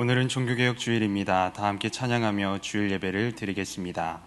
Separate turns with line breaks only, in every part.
오늘은 종교개혁 주일입니다. 다 함께 찬양하며 주일 예배를 드리겠습니다.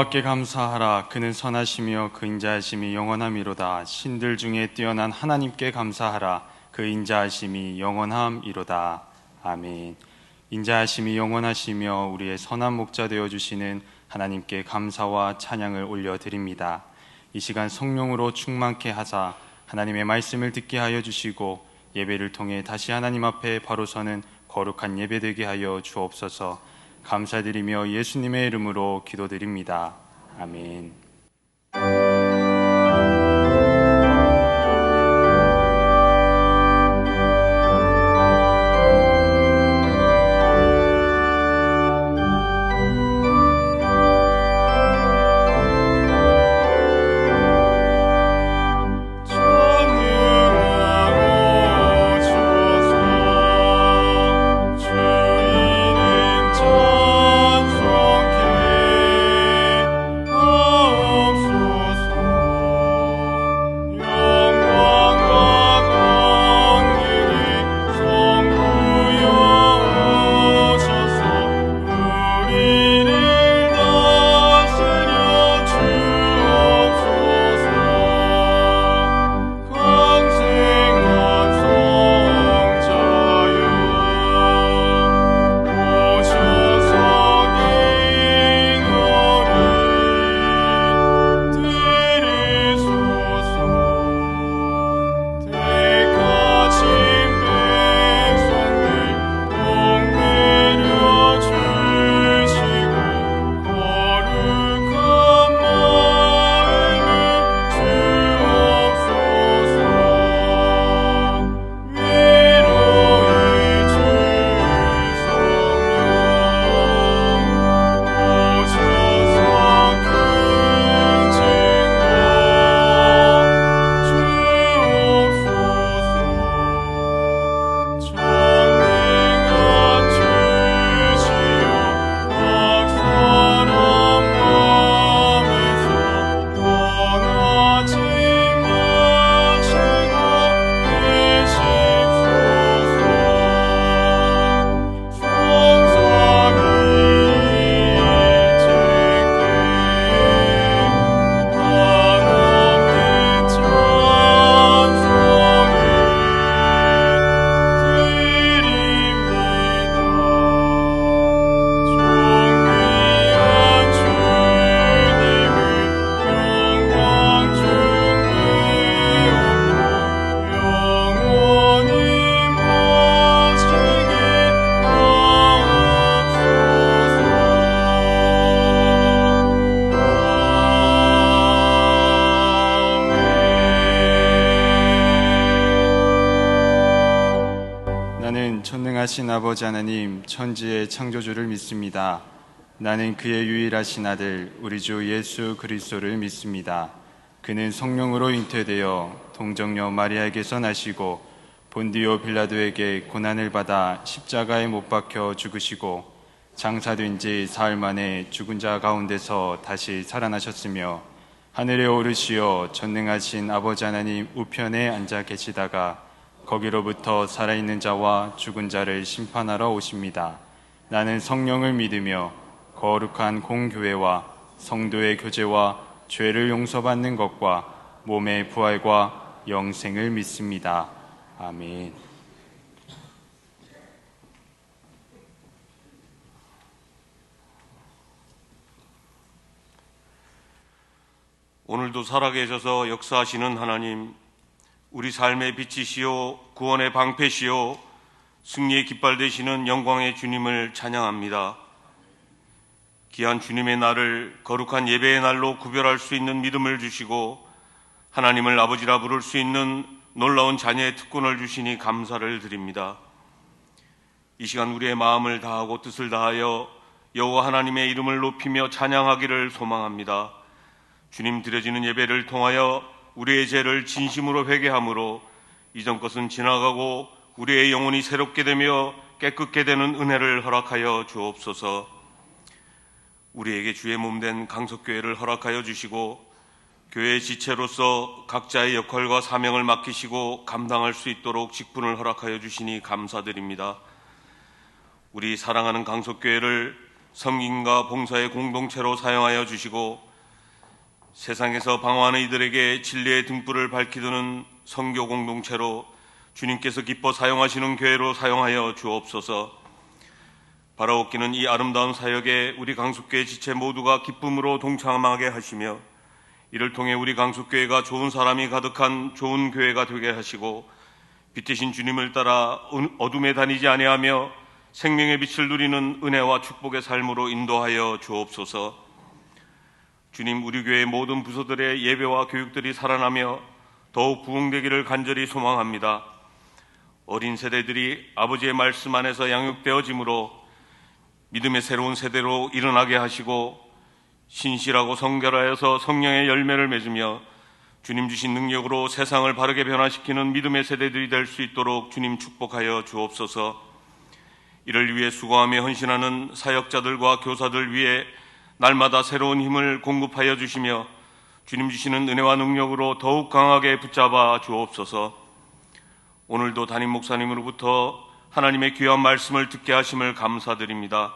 여호와께 감사하라. 그는 선하시며 그 인자하심이 영원함이로다. 신들 중에 뛰어난 하나님께 감사하라. 그 인자하심이 영원함이로다. 아멘. 인자하심이 영원하시며 우리의 선한 목자 되어주시는 하나님께 감사와 찬양을 올려드립니다. 이 시간 성령으로 충만케 하사 하나님의 말씀을 듣게 하여 주시고 예배를 통해 다시 하나님 앞에 바로 서는 거룩한 예배 되게 하여 주옵소서. 감사드리며 예수님의 이름으로 기도드립니다. 아멘.
Oh
전능하신 아버지 하나님, 천지의 창조주를 믿습니다. 나는 그의 유일하신 아들 우리 주 예수 그리스도를 믿습니다. 그는 성령으로 잉태되어 동정녀 마리아에게서 나시고 본디오 빌라도에게 고난을 받아 십자가에 못 박혀 죽으시고 장사된 지 사흘 만에 죽은 자 가운데서 다시 살아나셨으며 하늘에 오르시어 전능하신 아버지 하나님 우편에 앉아 계시다가 거기로부터 살아있는 자와 죽은 자를 심판하러 오십니다. 나는 성령을 믿으며 거룩한 공교회와 성도의 교제와 죄를 용서받는 것과 몸의 부활과 영생을 믿습니다. 아멘.
오늘도 살아계셔서 역사하시는 하나님, 우리 삶의 빛이시요 구원의 방패시요 승리의 깃발 되시는 영광의 주님을 찬양합니다. 귀한 주님의 날을 거룩한 예배의 날로 구별할 수 있는 믿음을 주시고 하나님을 아버지라 부를 수 있는 놀라운 자녀의 특권을 주시니 감사를 드립니다. 이 시간 우리의 마음을 다하고 뜻을 다하여 여호와 하나님의 이름을 높이며 찬양하기를 소망합니다. 주님 드려지는 예배를 통하여 우리의 죄를 진심으로 회개함으로 이전 것은 지나가고 우리의 영혼이 새롭게 되며 깨끗게 되는 은혜를 허락하여 주옵소서. 우리에게 주의 몸된 강석교회를 허락하여 주시고 교회의 지체로서 각자의 역할과 사명을 맡기시고 감당할 수 있도록 직분을 허락하여 주시니 감사드립니다. 우리 사랑하는 강석교회를 섬김과 봉사의 공동체로 사용하여 주시고 세상에서 방황하는 이들에게 진리의 등불을 밝히는 선교 공동체로 주님께서 기뻐 사용하시는 교회로 사용하여 주옵소서. 바라옵기는 이 아름다운 사역에 우리 강석교회 지체 모두가 기쁨으로 동참하게 하시며 이를 통해 우리 강석교회가 좋은 사람이 가득한 좋은 교회가 되게 하시고 빛 대신 주님을 따라 어둠에 다니지 아니하며 생명의 빛을 누리는 은혜와 축복의 삶으로 인도하여 주옵소서. 주님, 우리 교회의 모든 부서들의 예배와 교육들이 살아나며 더욱 부흥되기를 간절히 소망합니다. 어린 세대들이 아버지의 말씀 안에서 양육되어짐으로 믿음의 새로운 세대로 일어나게 하시고 신실하고 성결하여서 성령의 열매를 맺으며 주님 주신 능력으로 세상을 바르게 변화시키는 믿음의 세대들이 될 수 있도록 주님 축복하여 주옵소서. 이를 위해 수고하며 헌신하는 사역자들과 교사들 위해 날마다 새로운 힘을 공급하여 주시며 주님 주시는 은혜와 능력으로 더욱 강하게 붙잡아 주옵소서. 오늘도 담임 목사님으로부터 하나님의 귀한 말씀을 듣게 하심을 감사드립니다.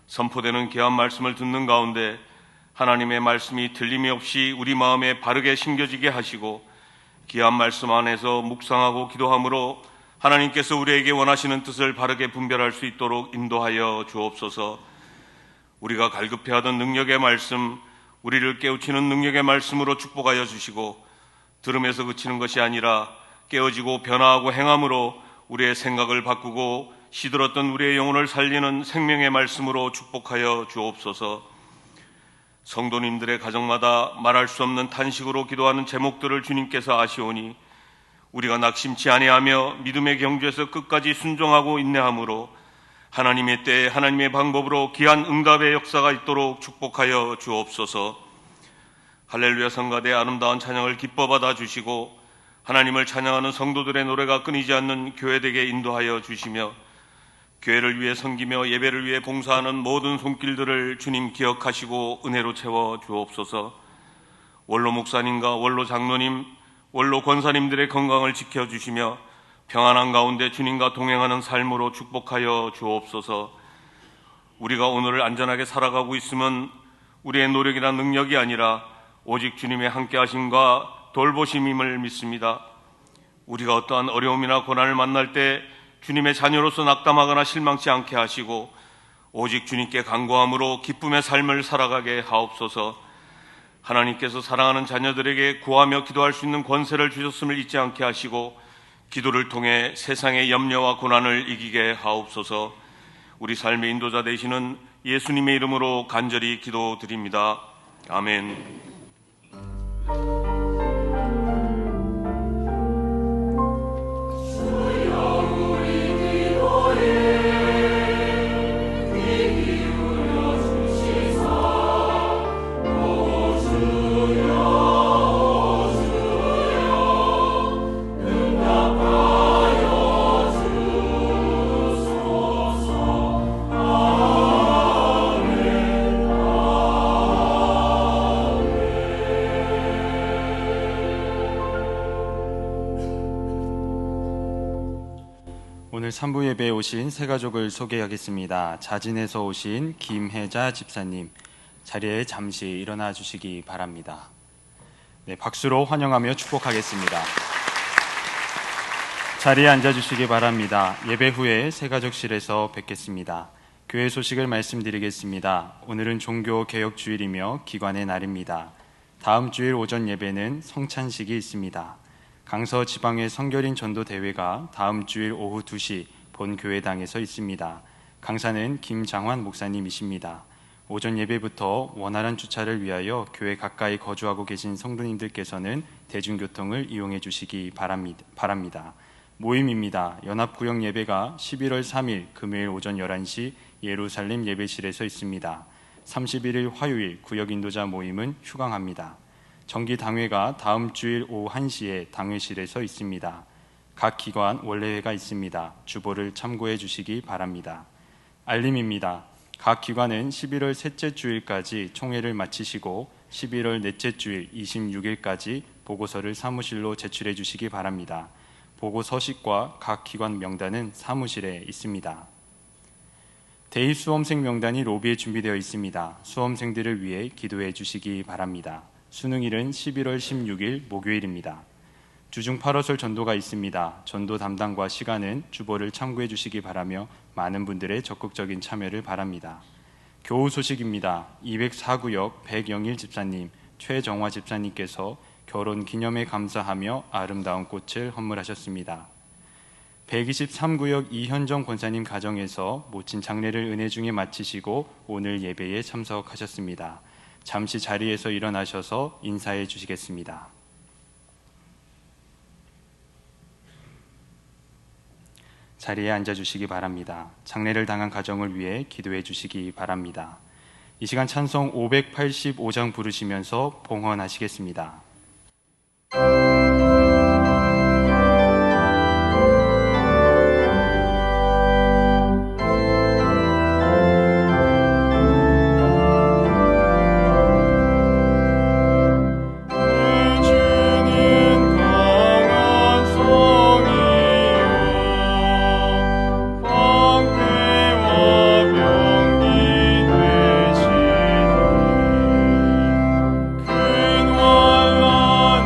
선포되는 귀한 말씀을 듣는 가운데 하나님의 말씀이 틀림이 없이 우리 마음에 바르게 심겨지게 하시고 귀한 말씀 안에서 묵상하고 기도함으로 하나님께서 우리에게 원하시는 뜻을 바르게 분별할 수 있도록 인도하여 주옵소서. 우리가 갈급해하던 능력의 말씀, 우리를 깨우치는 능력의 말씀으로 축복하여 주시고 들음에서 그치는 것이 아니라 깨어지고 변화하고 행함으로 우리의 생각을 바꾸고 시들었던 우리의 영혼을 살리는 생명의 말씀으로 축복하여 주옵소서. 성도님들의 가정마다 말할 수 없는 탄식으로 기도하는 제목들을 주님께서 아시오니 우리가 낙심치 아니하며 믿음의 경주에서 끝까지 순종하고 인내함으로 하나님의 때에 하나님의 방법으로 귀한 응답의 역사가 있도록 축복하여 주옵소서. 할렐루야 성가대의 아름다운 찬양을 기뻐 받아 주시고 하나님을 찬양하는 성도들의 노래가 끊이지 않는 교회되게 인도하여 주시며 교회를 위해 섬기며 예배를 위해 봉사하는 모든 손길들을 주님 기억하시고 은혜로 채워 주옵소서. 원로 목사님과 원로 장로님, 원로 권사님들의 건강을 지켜주시며 평안한 가운데 주님과 동행하는 삶으로 축복하여 주옵소서. 우리가 오늘을 안전하게 살아가고 있으면 우리의 노력이나 능력이 아니라 오직 주님의 함께하심과 돌보심임을 믿습니다. 우리가 어떠한 어려움이나 고난을 만날 때 주님의 자녀로서 낙담하거나 실망치 않게 하시고 오직 주님께 간구함으로 기쁨의 삶을 살아가게 하옵소서. 하나님께서 사랑하는 자녀들에게 구하며 기도할 수 있는 권세를 주셨음을 잊지 않게 하시고 기도를 통해 세상의 염려와 고난을 이기게 하옵소서. 우리 삶의 인도자 되시는 예수님의 이름으로 간절히 기도드립니다. 아멘.
주여 우리 기도에
오늘 3부 예배에 오신 새 가족을 소개하겠습니다. 자진해서 오신 김혜자 집사님, 자리에 잠시 일어나 주시기 바랍니다. 네, 박수로 환영하며 축복하겠습니다. 자리에 앉아 주시기 바랍니다. 예배 후에 새 가족실에서 뵙겠습니다. 교회 소식을 말씀드리겠습니다. 오늘은 종교개혁주일이며 기관의 날입니다. 다음 주일 오전 예배는 성찬식이 있습니다. 강서 지방의 성결인 전도 대회가 다음 주일 오후 2시 본교회당에서 있습니다. 강사는 김장환 목사님이십니다. 오전 예배부터 원활한 주차를 위하여 교회 가까이 거주하고 계신 성도님들께서는 대중교통을 이용해 주시기 바랍니다. 모임입니다. 연합구역 예배가 11월 3일 금요일 오전 11시 예루살렘 예배실에서 있습니다. 31일 화요일 구역 인도자 모임은 휴강합니다. 정기 당회가 다음 주일 오후 1시에 당회실에서 있습니다. 각 기관 원래회가 있습니다. 주보를 참고해 주시기 바랍니다. 알림입니다. 각 기관은 11월 셋째 주일까지 총회를 마치시고 11월 넷째 주일 26일까지 보고서를 사무실로 제출해 주시기 바랍니다. 보고 서식과 각 기관 명단은 사무실에 있습니다. 대입 수험생 명단이 로비에 준비되어 있습니다. 수험생들을 위해 기도해 주시기 바랍니다. 수능일은 11월 16일 목요일입니다. 주중 8호설 전도가 있습니다. 전도 담당과 시간은 주보를 참고해 주시기 바라며 많은 분들의 적극적인 참여를 바랍니다. 교우 소식입니다. 204구역 백영일 집사님, 최정화 집사님께서 결혼 기념에 감사하며 아름다운 꽃을 헌물하셨습니다. 123구역 이현정 권사님 가정에서 모친 장례를 은혜 중에 마치시고 오늘 예배에 참석하셨습니다. 잠시 자리에서 일어나셔서 인사해 주시겠습니다. 자리에 앉아 주시기 바랍니다. 장례를 당한 가정을 위해 기도해 주시기 바랍니다. 이 시간 찬송 585장 부르시면서 봉헌하시겠습니다.
큰 환난에서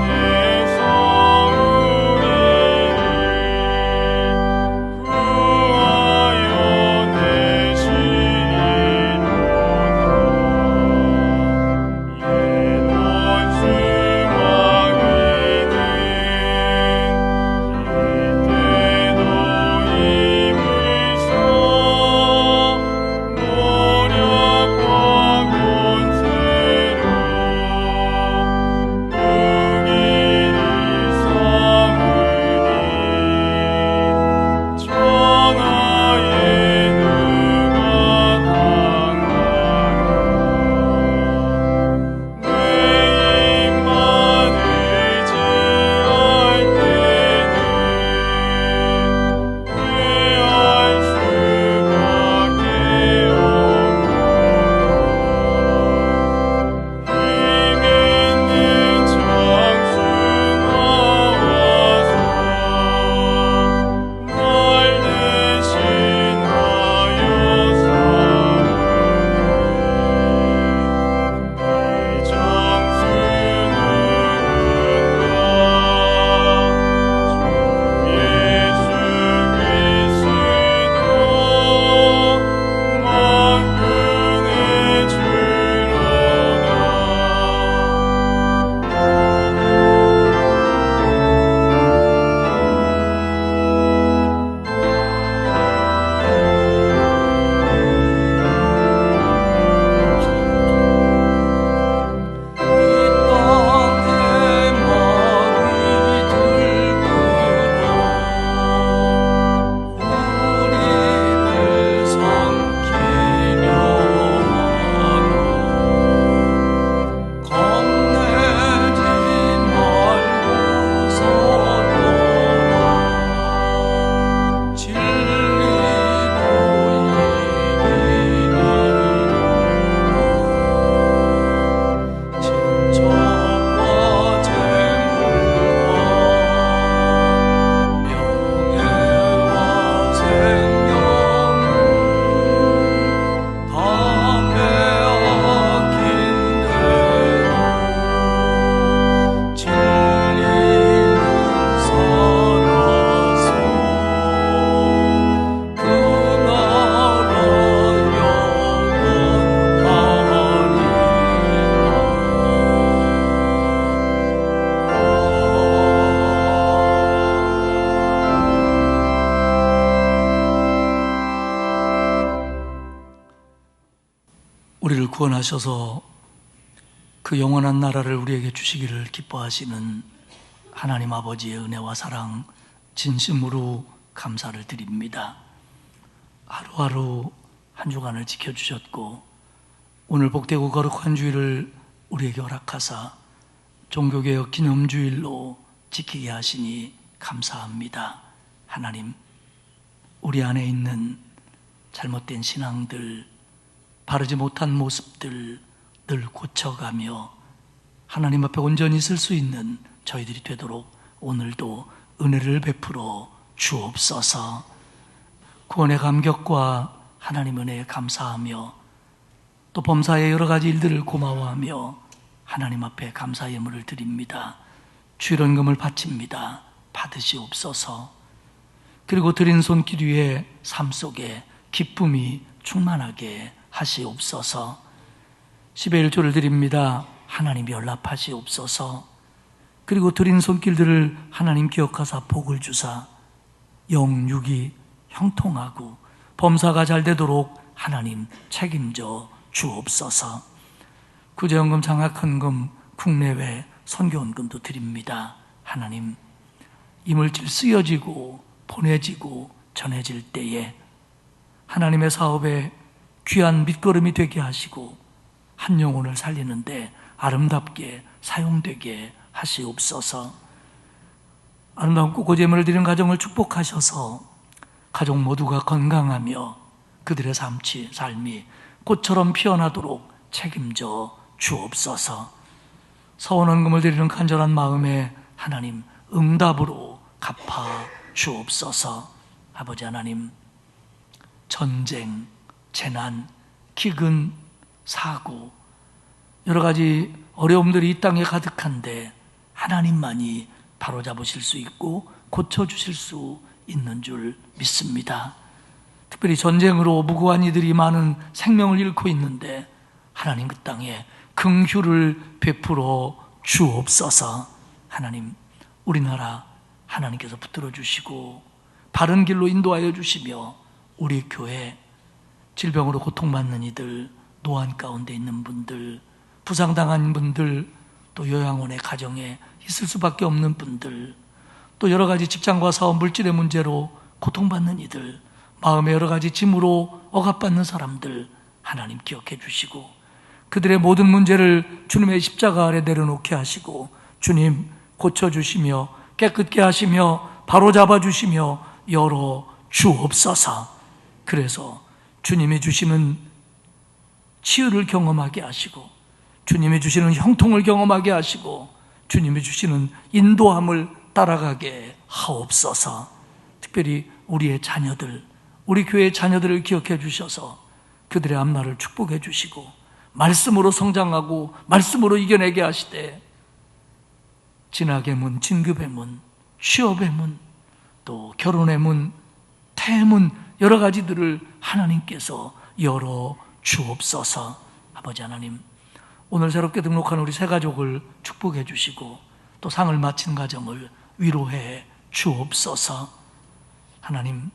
구원하셔서 그 영원한 나라를 우리에게 주시기를 기뻐하시는 하나님 아버지의 은혜와 사랑 진심으로 감사를 드립니다. 하루하루 한 주간을 지켜주셨고 오늘 복되고 거룩한 주일을 우리에게 허락하사 종교개혁 기념주일로 지키게 하시니 감사합니다. 하나님, 우리 안에 있는 잘못된 신앙들, 바르지 못한 모습들 늘 고쳐가며 하나님 앞에 온전히 설 수 있는 저희들이 되도록 오늘도 은혜를 베풀어 주옵소서. 구원의 감격과 하나님 은혜에 감사하며 또 범사의 여러 가지 일들을 고마워하며 하나님 앞에 감사의 예물을 드립니다. 주일헌금을 바칩니다. 받으시옵소서. 그리고 드린 손길 위에 삶 속에 기쁨이 충만하게 하시옵소서. 10의 1조를 드립니다. 하나님 연락하시옵소서. 그리고 드린 손길들을 하나님 기억하사 복을 주사 영육이 형통하고 범사가 잘 되도록 하나님 책임져 주옵소서. 구제헌금, 장학헌금, 국내외 선교헌금도 드립니다. 하나님, 이물질 쓰여지고 보내지고 전해질 때에 하나님의 사업에 귀한 밑거름이 되게 하시고 한 영혼을 살리는데 아름답게 사용되게 하시옵소서. 아름다운 꽃고제물을 드리는 가정을 축복하셔서 가족 모두가 건강하며 그들의 삶이 꽃처럼 피어나도록 책임져 주옵소서. 서원헌금을 드리는 간절한 마음에 하나님 응답으로 갚아 주옵소서. 아버지 하나님, 전쟁, 재난, 기근, 사고 여러 가지 어려움들이 이 땅에 가득한데 하나님만이 바로잡으실 수 있고 고쳐주실 수 있는 줄 믿습니다. 특별히 전쟁으로 무고한 이들이 많은 생명을 잃고 있는데 하나님 그 땅에 긍휼을 베풀어 주옵소서. 하나님, 우리나라 하나님께서 붙들어 주시고 바른 길로 인도하여 주시며 우리 교회 질병으로 고통받는 이들, 노안 가운데 있는 분들, 부상당한 분들, 또 요양원의 가정에 있을 수밖에 없는 분들, 또 여러 가지 직장과 사업, 물질의 문제로 고통받는 이들, 마음의 여러 가지 짐으로 억압받는 사람들 하나님 기억해 주시고 그들의 모든 문제를 주님의 십자가 아래 내려놓게 하시고 주님 고쳐주시며 깨끗게 하시며 바로잡아 주시며 열어 주옵소서. 그래서 주님이 주시는 치유를 경험하게 하시고 주님이 주시는 형통을 경험하게 하시고 주님이 주시는 인도함을 따라가게 하옵소서. 특별히 우리의 자녀들, 우리 교회의 자녀들을 기억해 주셔서 그들의 앞날을 축복해 주시고 말씀으로 성장하고 말씀으로 이겨내게 하시되 진학의 문, 진급의 문, 취업의 문, 또 결혼의 문, 태의 문 여러 가지들을 하나님께서 열어 주옵소서. 아버지 하나님, 오늘 새롭게 등록한 우리 새 가족을 축복해 주시고 또 상을 마친 가정을 위로해 주옵소서. 하나님,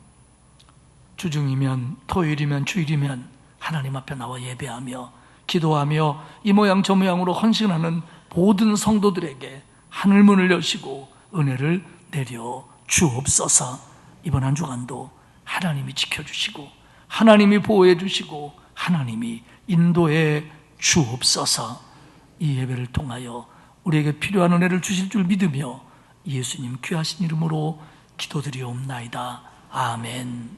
주중이면 토요일이면 주일이면 하나님 앞에 나와 예배하며 기도하며 이 모양 저 모양으로 헌신하는 모든 성도들에게 하늘문을 여시고 은혜를 내려 주옵소서. 이번 한 주간도 하나님이 지켜주시고 하나님이 보호해 주시고 하나님이 인도해 주옵소서. 이 예배를 통하여 우리에게 필요한 은혜를 주실 줄 믿으며 예수님 귀하신 이름으로 기도드리옵나이다. 아멘.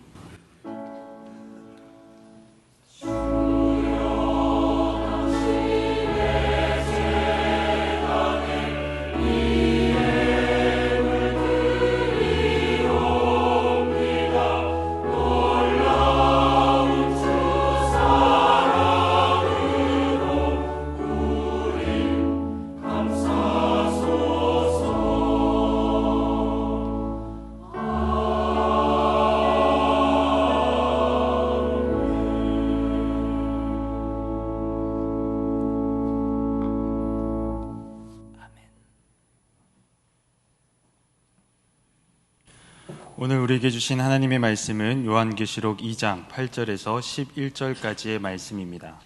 오늘 우리에게 주신 하나님의 말씀은 요한계시록 2장 8절에서 11절까지의 말씀입니다.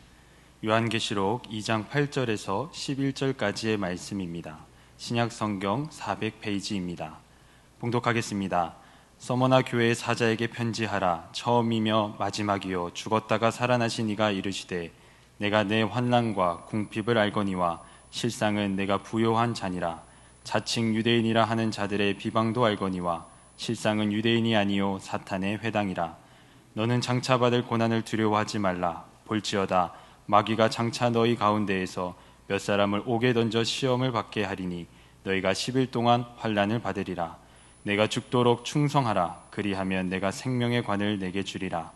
요한계시록 2장 8절에서 11절까지의 말씀입니다. 신약 성경 400페이지입니다. 봉독하겠습니다. 서머나 교회의 사자에게 편지하라. 처음이며 마지막이요 죽었다가 살아나신 이가 이르시되 내가 내 환난과 궁핍을 알거니와 실상은 내가 부요한 자니라. 자칭 유대인이라 하는 자들의 비방도 알거니와 실상은 유대인이 아니요 사탄의 회당이라. 너는 장차 받을 고난을 두려워하지 말라. 볼지어다 마귀가 장차 너희 가운데에서 몇 사람을 옥에 던져 시험을 받게 하리니 너희가 10일 동안 환난을 받으리라. 내가 죽도록 충성하라. 그리하면 내가 생명의 관을 내게 주리라.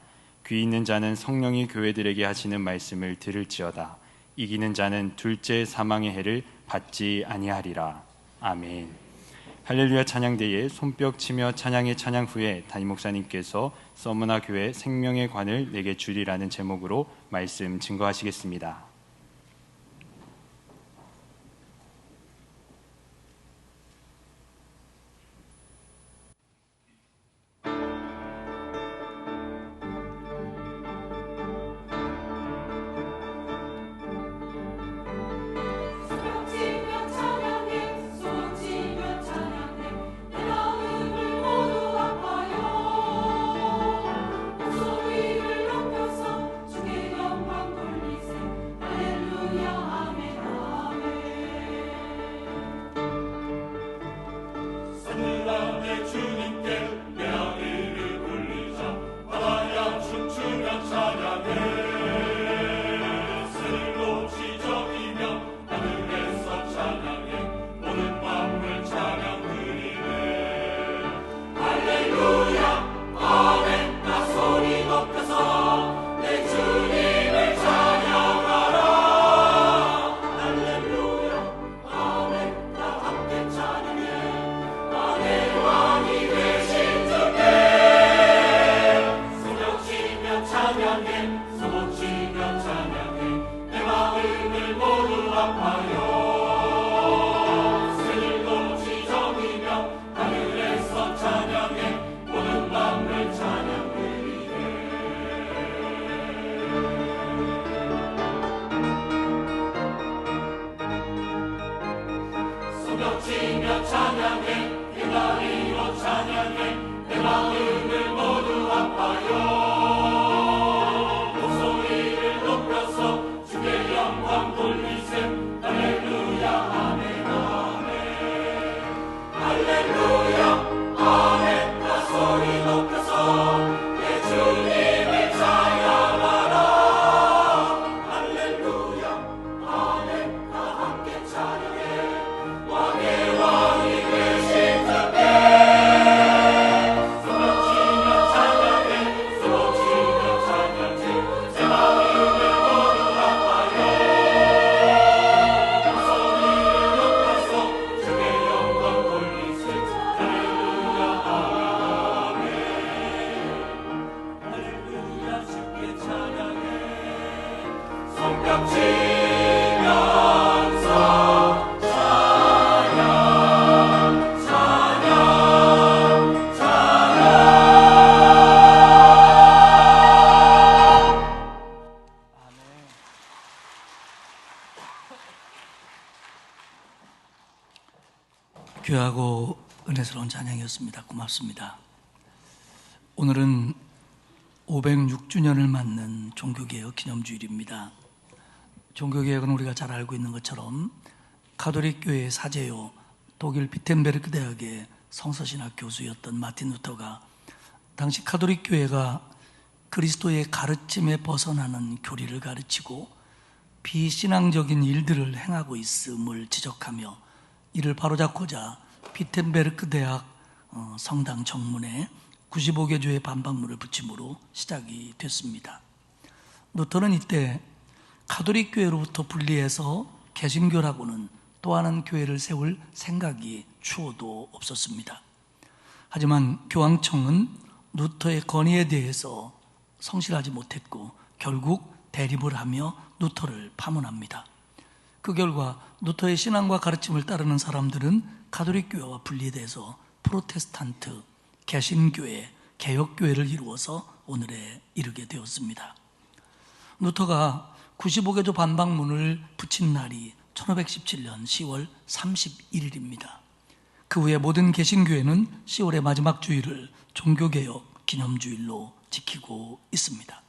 귀 있는 자는 성령이 교회들에게 하시는 말씀을 들을지어다. 이기는 자는 둘째 사망의 해를 받지 아니하리라. 아멘. 할렐루야 찬양대에 손뼉 치며 찬양의 찬양 후에 담임 목사님께서 서머나 교회 생명의 관을 내게 주리라는 제목으로 말씀 증거하시겠습니다.
귀하고 은혜스러운 찬양이었습니다. 고맙습니다. 오늘은 506주년을 맞는 종교개혁 기념주일입니다. 종교개혁은 우리가 잘 알고 있는 것처럼 가톨릭 교회의 사제요 독일 비텐베르크 대학의 성서신학 교수였던 마틴 루터가 당시 가톨릭 교회가 그리스도의 가르침에 벗어나는 교리를 가르치고 비신앙적인 일들을 행하고 있음을 지적하며 이를 바로잡고자 비텐베르크 대학 성당 정문에 95개 조의 반박문을 붙임으로 시작이 됐습니다. 루터는 이때 가톨릭 교회로부터 분리해서 개신교라고는 또 하나의 교회를 세울 생각이 추호도 없었습니다. 하지만 교황청은 루터의 건의에 대해서 성실하지 못했고 결국 대립을 하며 루터를 파문합니다. 그 결과 루터의 신앙과 가르침을 따르는 사람들은 가톨릭 교회와 분리돼서 프로테스탄트, 개신교회, 개혁교회를 이루어서 오늘에 이르게 되었습니다. 루터가 95개조 반박문을 붙인 날이 1517년 10월 31일입니다. 그 후에 모든 개신교회는 10월의 마지막 주일을 종교개혁 기념주일로 지키고 있습니다.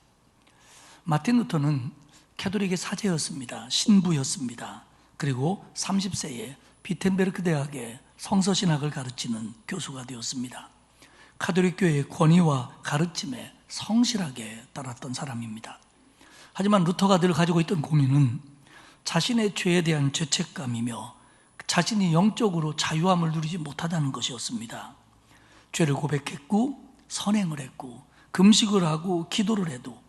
마틴 루터는 캐톨릭의 사제였습니다. 신부였습니다. 그리고 30세에 비텐베르크 대학의 성서신학을 가르치는 교수가 되었습니다. 가톨릭 교회의 권위와 가르침에 성실하게 따랐던 사람입니다. 하지만 루터가 늘 가지고 있던 고민은 자신의 죄에 대한 죄책감이며 자신이 영적으로 자유함을 누리지 못하다는 것이었습니다. 죄를 고백했고 선행을 했고 금식을 하고 기도를 해도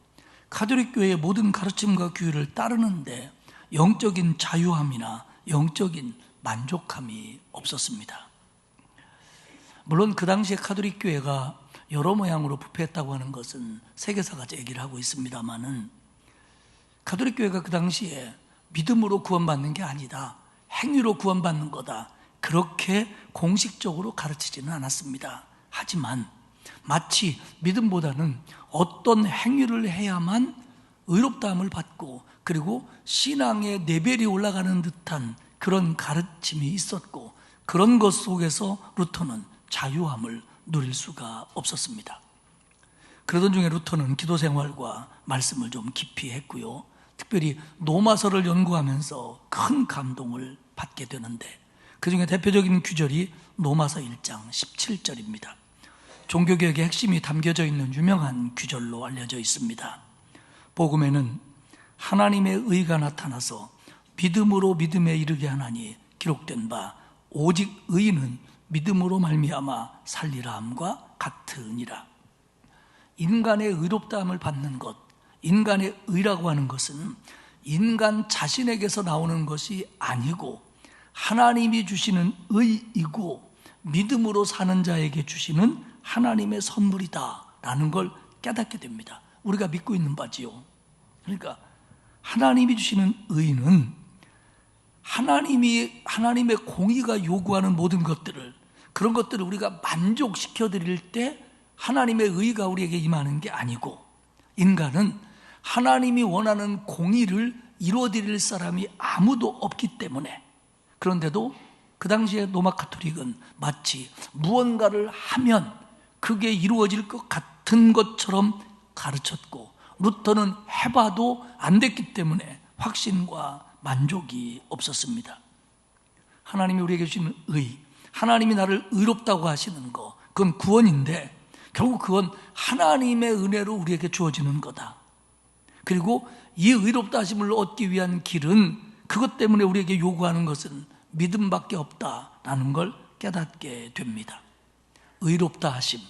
가톨릭 교회의 모든 가르침과 규율을 따르는데 영적인 자유함이나 영적인 만족함이 없었습니다. 물론 그 당시에 가톨릭 교회가 여러 모양으로 부패했다고 하는 것은 세계사가 얘기를 하고 있습니다만은 가톨릭 교회가 그 당시에 믿음으로 구원받는 게 아니다, 행위로 구원받는 거다, 그렇게 공식적으로 가르치지는 않았습니다. 하지만 마치 믿음보다는 어떤 행위를 해야만 의롭다함을 받고 그리고 신앙의 레벨이 올라가는 듯한 그런 가르침이 있었고, 그런 것 속에서 루터는 자유함을 누릴 수가 없었습니다. 그러던 중에 루터는 기도 생활과 말씀을 좀 깊이 했고요, 특별히 로마서를 연구하면서 큰 감동을 받게 되는데, 그 중에 대표적인 규절이 로마서 1장 17절입니다. 종교개혁의 핵심이 담겨져 있는 유명한 규절로 알려져 있습니다. 복음에는 하나님의 의가 나타나서 믿음으로 믿음에 이르게 하나니 기록된 바 오직 의인은 믿음으로 말미암아 살리라 함과 같으니라. 인간의 의롭다함을 받는 것, 인간의 의라고 하는 것은 인간 자신에게서 나오는 것이 아니고 하나님이 주시는 의이고 믿음으로 사는 자에게 주시는 하나님의 선물이다 라는 걸 깨닫게 됩니다. 우리가 믿고 있는 바지요. 그러니까 하나님이 주시는 의는 하나님의 공의가 요구하는 모든 것들을, 그런 것들을 우리가 만족시켜 드릴 때 하나님의 의가 우리에게 임하는 게 아니고, 인간은 하나님이 원하는 공의를 이루어 드릴 사람이 아무도 없기 때문에, 그런데도 그 당시에 로마 가톨릭은 마치 무언가를 하면 그게 이루어질 것 같은 것처럼 가르쳤고, 루터는 해봐도 안 됐기 때문에 확신과 만족이 없었습니다. 하나님이 우리에게 주시는 의, 하나님이 나를 의롭다고 하시는 거, 그건 구원인데 결국 그건 하나님의 은혜로 우리에게 주어지는 거다. 그리고 이 의롭다 하심을 얻기 위한 길은, 그것 때문에 우리에게 요구하는 것은 믿음밖에 없다라는 걸 깨닫게 됩니다. 의롭다 하심,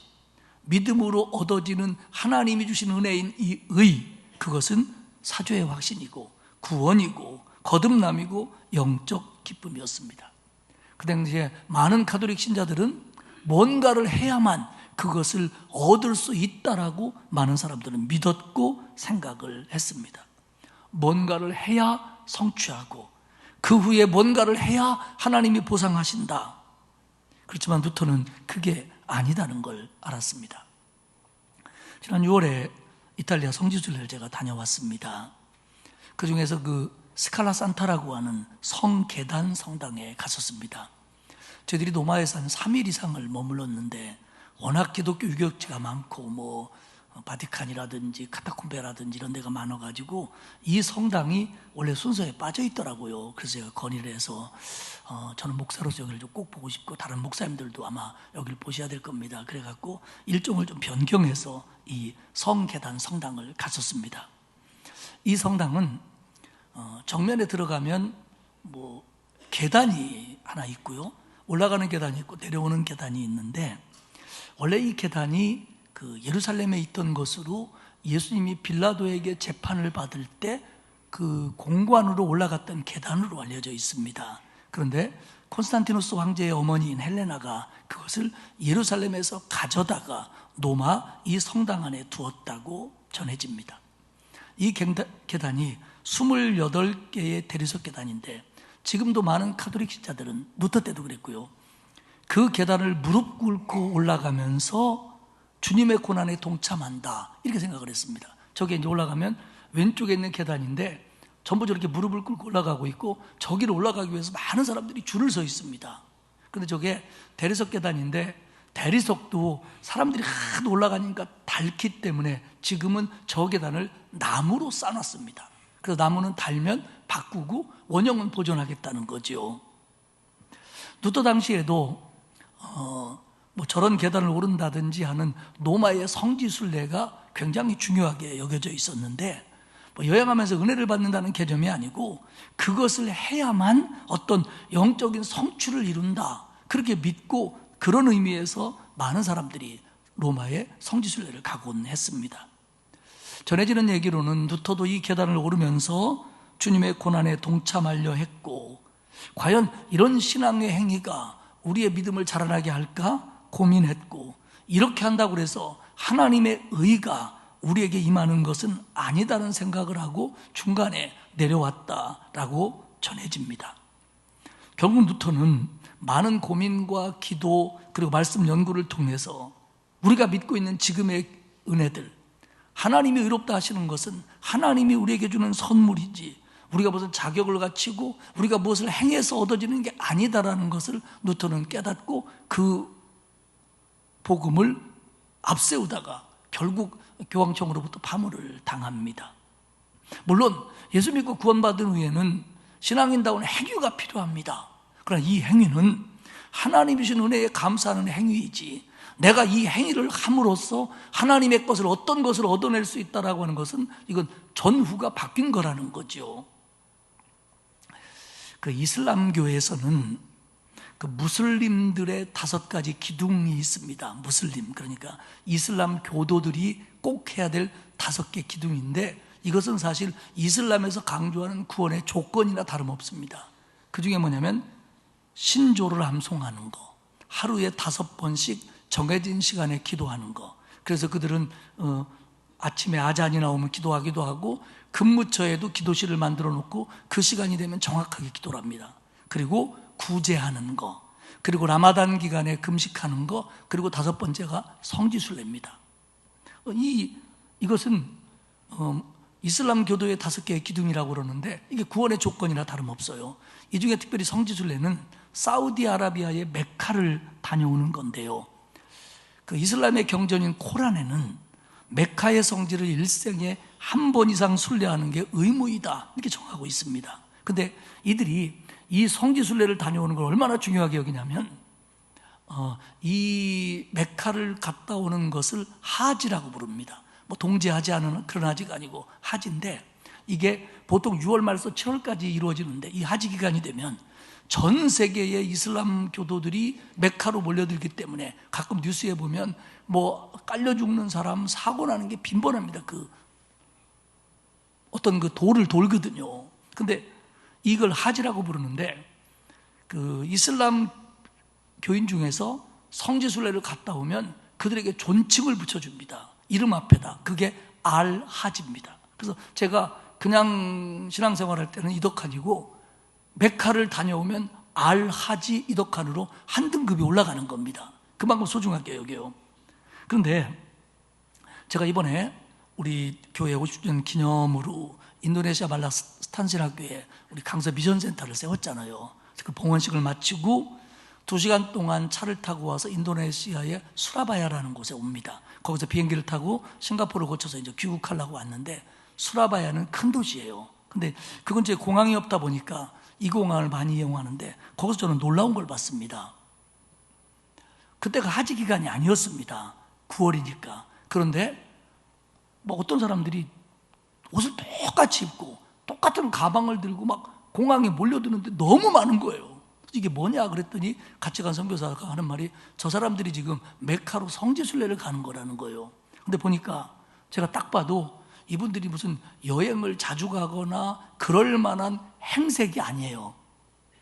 믿음으로 얻어지는 하나님이 주신 은혜인 이 의, 그것은 사죄의 확신이고 구원이고 거듭남이고 영적 기쁨이었습니다. 그 당시에 많은 가톨릭 신자들은 뭔가를 해야만 그것을 얻을 수 있다라고 많은 사람들은 믿었고 생각을 했습니다. 뭔가를 해야 성취하고 그 후에 뭔가를 해야 하나님이 보상하신다. 그렇지만 루터는 그게 아니다는 걸 알았습니다. 지난 6월에 이탈리아 성지순례를 제가 다녀왔습니다. 그 중에서 그 스칼라 산타라고 하는 성계단 성당에 갔었습니다. 저희들이 로마에서 한 3일 이상을 머물렀는데 워낙 기독교 유적지가 많고 바티칸이라든지 카타콤베라든지 이런 데가 많아가지고 이 성당이 원래 순서에 빠져 있더라고요. 그래서 제가 건의를 해서 저는 목사로서 여기를 좀 꼭 보고 싶고 다른 목사님들도 아마 여기를 보셔야 될 겁니다. 그래갖고 일정을 좀 변경해서 이 성계단 성당을 갔었습니다. 이 성당은 정면에 들어가면 계단이 하나 있고요, 올라가는 계단이 있고 내려오는 계단이 있는데, 원래 이 계단이 그 예루살렘에 있던 것으로 예수님이 빌라도에게 재판을 받을 때 그 공관으로 올라갔던 계단으로 알려져 있습니다. 그런데 콘스탄티누스 황제의 어머니인 헬레나가 그것을 예루살렘에서 가져다가 로마 이 성당 안에 두었다고 전해집니다. 이 계단이 28개의 대리석 계단인데, 지금도 많은 가톨릭 신자들은 루터 때도 그랬고요, 그 계단을 무릎 꿇고 올라가면서 주님의 고난에 동참한다 이렇게 생각을 했습니다. 저게 이제 올라가면 왼쪽에 있는 계단인데 전부 저렇게 무릎을 꿇고 올라가고 있고 저기를 올라가기 위해서 많은 사람들이 줄을 서 있습니다. 근데 저게 대리석 계단인데 대리석도 사람들이 하도 올라가니까 닳기 때문에 지금은 저 계단을 나무로 쌓아놨습니다. 그래서 나무는 닳으면 바꾸고 원형은 보존하겠다는 거죠. 루터 당시에도 뭐 저런 계단을 오른다든지 하는 로마의 성지순례가 굉장히 중요하게 여겨져 있었는데, 뭐 여행하면서 은혜를 받는다는 개념이 아니고 그것을 해야만 어떤 영적인 성취를 이룬다, 그렇게 믿고 그런 의미에서 많은 사람들이 로마의 성지순례를 가곤 했습니다. 전해지는 얘기로는 루터도 이 계단을 오르면서 주님의 고난에 동참하려 했고, 과연 이런 신앙의 행위가 우리의 믿음을 자라나게 할까 고민했고, 이렇게 한다고 해서 하나님의 의가 우리에게 임하는 것은 아니다는 생각을 하고 중간에 내려왔다라고 전해집니다. 결국 루터는 많은 고민과 기도 그리고 말씀 연구를 통해서 우리가 믿고 있는 지금의 은혜들, 하나님이 의롭다 하시는 것은 하나님이 우리에게 주는 선물이지 우리가 무슨 자격을 갖추고 우리가 무엇을 행해서 얻어지는 게 아니다라는 것을 루터는 깨닫고 그 복음을 앞세우다가 결국 교황청으로부터 파문을 당합니다. 물론 예수 믿고 구원받은 후에는 신앙인다운 행위가 필요합니다. 그러나 이 행위는 하나님이 주신 은혜에 감사하는 행위이지, 내가 이 행위를 함으로써 하나님의 것을 어떤 것을 얻어낼 수 있다라고 하는 것은 이건 전후가 바뀐 거라는 거죠. 그 이슬람교에서는 그 무슬림들의 5가지 기둥이 있습니다. 무슬림, 그러니까 이슬람 교도들이 꼭 해야 될 5개 기둥인데, 이것은 사실 이슬람에서 강조하는 구원의 조건이나 다름없습니다. 그 중에 뭐냐면 신조를 암송하는 거, 하루에 5번씩 정해진 시간에 기도하는 거. 그래서 그들은 아침에 아잔이 나오면 기도하기도 하고 근무처에도 기도실을 만들어 놓고 그 시간이 되면 정확하게 기도를 합니다. 그리고 구제하는 거, 그리고 라마단 기간에 금식하는 거, 그리고 5번째가 성지순례입니다. 이것은 이슬람 교도의 5개의 기둥이라고 그러는데 이게 구원의 조건이나 다름없어요. 이 중에 특별히 성지순례는 사우디아라비아의 메카를 다녀오는 건데요, 그 이슬람의 경전인 코란에는 메카의 성지를 일생에 한 번 이상 순례하는 게 의무이다, 이렇게 정하고 있습니다. 근데 이들이 이 성지순례를 다녀오는 걸 얼마나 중요하게 여기냐면 이 메카를 갔다 오는 것을 하지라고 부릅니다. 뭐 동지하지 않은 그런 하지가 아니고 하지인데, 이게 보통 6월 말에서 7월까지 이루어지는데 이 하지 기간이 되면 전 세계의 이슬람 교도들이 메카로 몰려들기 때문에 가끔 뉴스에 보면 뭐 깔려 죽는 사람, 사고 나는 게 빈번합니다. 어떤 그 돌을 돌거든요. 근데 이걸 하지라고 부르는데, 그 이슬람 교인 중에서 성지순례를 갔다 오면 그들에게 존칭을 붙여줍니다. 이름 앞에다. 그게 알-하지입니다. 그래서 제가 그냥 신앙생활할 때는 이덕한이고, 메카를 다녀오면 알-하지 이덕한으로 한 등급이 올라가는 겁니다. 그만큼 소중하게 여겨요. 그런데 제가 이번에 우리 교회 50주년 기념으로 인도네시아 말라 스탄신학교에 우리 강서 미션센터를 세웠잖아요. 그 봉헌식을 마치고 2시간 동안 차를 타고 와서 인도네시아의 수라바야라는 곳에 옵니다. 거기서 비행기를 타고 싱가포르를 거쳐서 이제 귀국하려고 왔는데, 수라바야는 큰 도시예요. 근데 그 근처에 공항이 없다 보니까 이 공항을 많이 이용하는데, 거기서 저는 놀라운 걸 봤습니다. 그때가 하지 기간이 아니었습니다. 9월이니까. 그런데 뭐 어떤 사람들이 옷을 똑같이 입고 똑같은 가방을 들고 막 공항에 몰려드는데 너무 많은 거예요. 이게 뭐냐 그랬더니 같이 간 선교사가 하는 말이, 저 사람들이 지금 메카로 성지순례를 가는 거라는 거예요. 근데 보니까 제가 딱 봐도 이분들이 무슨 여행을 자주 가거나 그럴 만한 행색이 아니에요.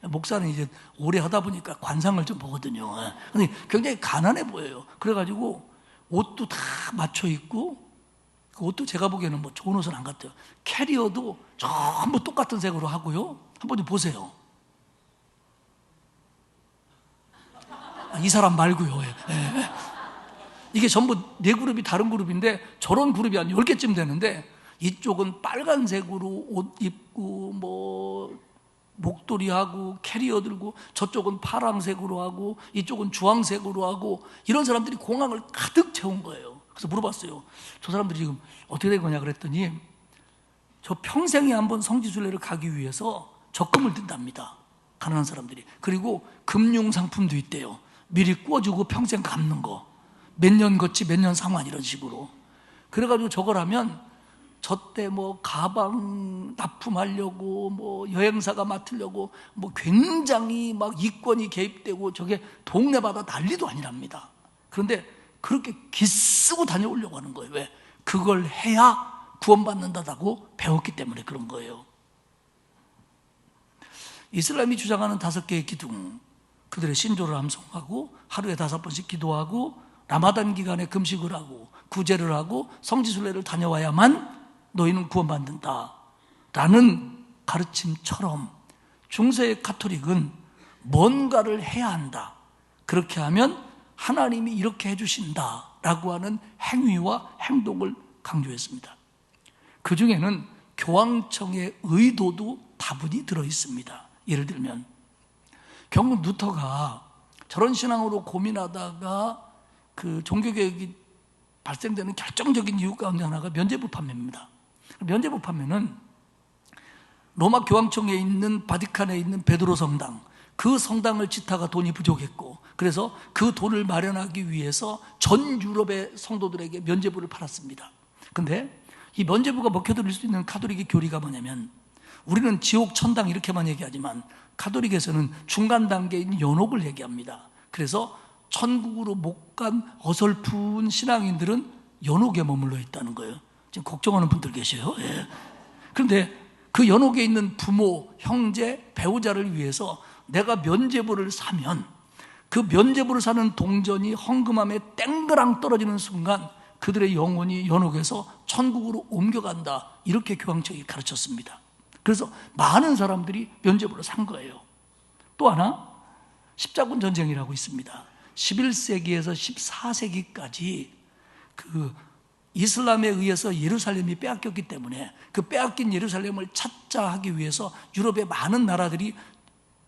목사는 이제 오래 하다 보니까 관상을 좀 보거든요. 근데 굉장히 가난해 보여요. 그래가지고 옷도 다 맞춰 입고, 그 옷도 제가 보기에는 뭐 좋은 옷은 안 같아요. 캐리어도 전부 똑같은 색으로 하고요. 한번 좀 보세요. 이 사람 말고요. 이게 전부 4그룹이 다른 그룹인데 저런 그룹이 한 10개쯤 되는데, 이쪽은 빨간색으로 옷 입고 뭐 목도리하고 캐리어 들고, 저쪽은 파란색으로 하고 이쪽은 주황색으로 하고, 이런 사람들이 공항을 가득 채운 거예요. 그래서 물어봤어요. 저 사람들이 지금 어떻게 된 거냐 그랬더니 저 평생에 한번 성지순례를 가기 위해서 적금을 든답니다, 가난한 사람들이. 그리고 금융상품도 있대요. 미리 구워주고 평생 갚는 거, 몇 년 거치 몇 년 상환, 이런 식으로. 그래가지고 저걸 하면 저때 뭐 가방 납품하려고 뭐 여행사가 맡으려고 뭐 굉장히 막 이권이 개입되고 저게 동네마다 난리도 아니랍니다. 그런데 그렇게 기쓰고 다녀오려고 하는 거예요. 왜? 그걸 해야 구원받는다고 배웠기 때문에 그런 거예요. 이슬람이 주장하는 5개의 기둥, 그들의 신조를 암송하고 하루에 5번씩 기도하고 라마단 기간에 금식을 하고 구제를 하고 성지순례를 다녀와야만 너희는 구원받는다 라는 가르침처럼 중세의 가톨릭은 뭔가를 해야 한다, 그렇게 하면 하나님이 이렇게 해주신다 라고 하는 행위와 행동을 강조했습니다. 그 중에는 교황청의 의도도 다분히 들어있습니다. 예를 들면 결국 루터가 저런 신앙으로 고민하다가 그 종교개혁이 발생되는 결정적인 이유 가운데 하나가 면죄부 판매입니다. 면죄부 판매는 로마 교황청에 있는 바티칸에 있는 베드로 성당, 그 성당을 짓다가 돈이 부족했고, 그래서 그 돈을 마련하기 위해서 전 유럽의 성도들에게 면죄부를 팔았습니다. 근데 이 면죄부가 먹혀들일 수 있는 가톨릭의 교리가 뭐냐면, 우리는 지옥, 천당 이렇게만 얘기하지만 가톨릭에서는 중간 단계인 연옥을 얘기합니다. 그래서 천국으로 못 간 어설픈 신앙인들은 연옥에 머물러 있다는 거예요. 지금 걱정하는 분들 계세요. 예. 그런데 그 연옥에 있는 부모, 형제, 배우자를 위해서 내가 면죄부를 사면 그 면죄부를 사는 동전이 헌금함에 땡그랑 떨어지는 순간 그들의 영혼이 연옥에서 천국으로 옮겨간다, 이렇게 교황청이 가르쳤습니다. 그래서 많은 사람들이 면죄부를 산 거예요. 또 하나, 십자군 전쟁이라고 있습니다. 11세기에서 14세기까지 그 이슬람에 의해서 예루살렘이 빼앗겼기 때문에 그 빼앗긴 예루살렘을 찾자 하기 위해서 유럽의 많은 나라들이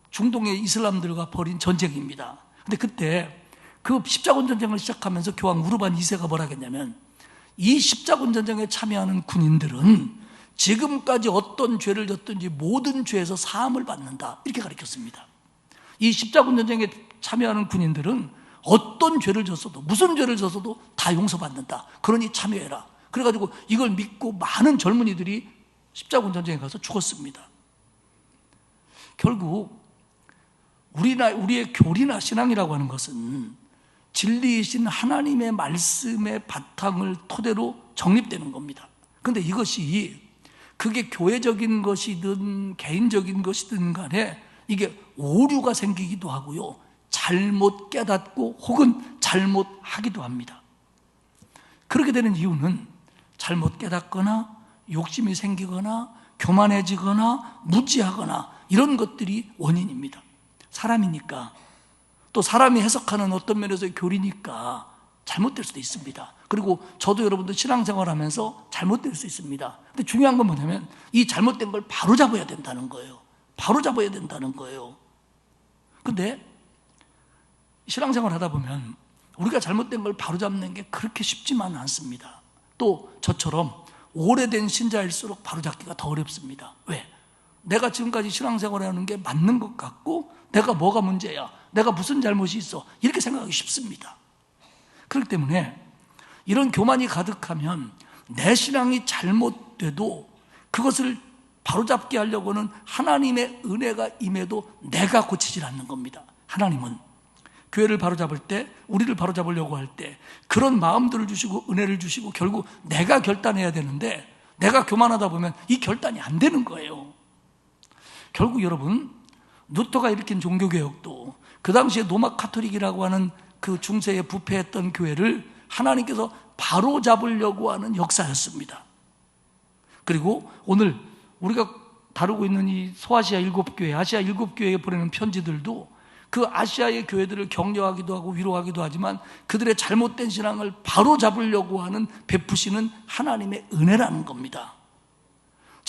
중동의 이슬람들과 벌인 전쟁입니다. 근데 그때 그 십자군 전쟁을 시작하면서 교황 우르반 2세가 뭐라 했냐면, 이 십자군 전쟁에 참여하는 군인들은 지금까지 어떤 죄를 졌든지 모든 죄에서 사함을 받는다, 이렇게 가르쳤습니다. 이 십자군 전쟁에 참여하는 군인들은 어떤 죄를 졌어도, 무슨 죄를 졌어도 다 용서받는다, 그러니 참여해라. 그래가지고 이걸 믿고 많은 젊은이들이 십자군 전쟁에 가서 죽었습니다. 결국 우리의 교리나 신앙이라고 하는 것은 진리이신 하나님의 말씀의 바탕을 토대로 정립되는 겁니다. 그런데 이것이 그게 교회적인 것이든 개인적인 것이든 간에 이게 오류가 생기기도 하고요, 잘못 깨닫고 혹은 잘못하기도 합니다. 그렇게 되는 이유는 잘못 깨닫거나 욕심이 생기거나 교만해지거나 무지하거나 이런 것들이 원인입니다. 사람이니까, 또 사람이 해석하는 어떤 면에서의 교리니까 잘못될 수도 있습니다. 그리고 저도 여러분들 신앙생활하면서 잘못될 수 있습니다. 근데 중요한 건 뭐냐면 이 잘못된 걸 바로잡아야 된다는 거예요. 바로잡아야 된다는 거예요. 근데 신앙생활 하다 보면 우리가 잘못된 걸 바로잡는 게 그렇게 쉽지만은 않습니다. 또 저처럼 오래된 신자일수록 바로잡기가 더 어렵습니다. 왜? 내가 지금까지 신앙생활을 하는 게 맞는 것 같고 내가 뭐가 문제야, 내가 무슨 잘못이 있어, 이렇게 생각하기 쉽습니다. 그렇기 때문에 이런 교만이 가득하면 내 신앙이 잘못돼도 그것을 바로잡게 하려고는 하나님의 은혜가 임해도 내가 고치질 않는 겁니다. 하나님은 교회를 바로잡을 때, 우리를 바로잡으려고 할 때 그런 마음들을 주시고 은혜를 주시고 결국 내가 결단해야 되는데, 내가 교만하다 보면 이 결단이 안 되는 거예요. 결국 여러분, 루터가 일으킨 종교개혁도 그 당시에 로마 카톨릭이라고 하는 그 중세에 부패했던 교회를 하나님께서 바로잡으려고 하는 역사였습니다. 그리고 오늘 우리가 다루고 있는 이 소아시아 7교회, 아시아 7교회에 보내는 편지들도 그 아시아의 교회들을 격려하기도 하고 위로하기도 하지만 그들의 잘못된 신앙을 바로잡으려고 하는 베푸시는 하나님의 은혜라는 겁니다.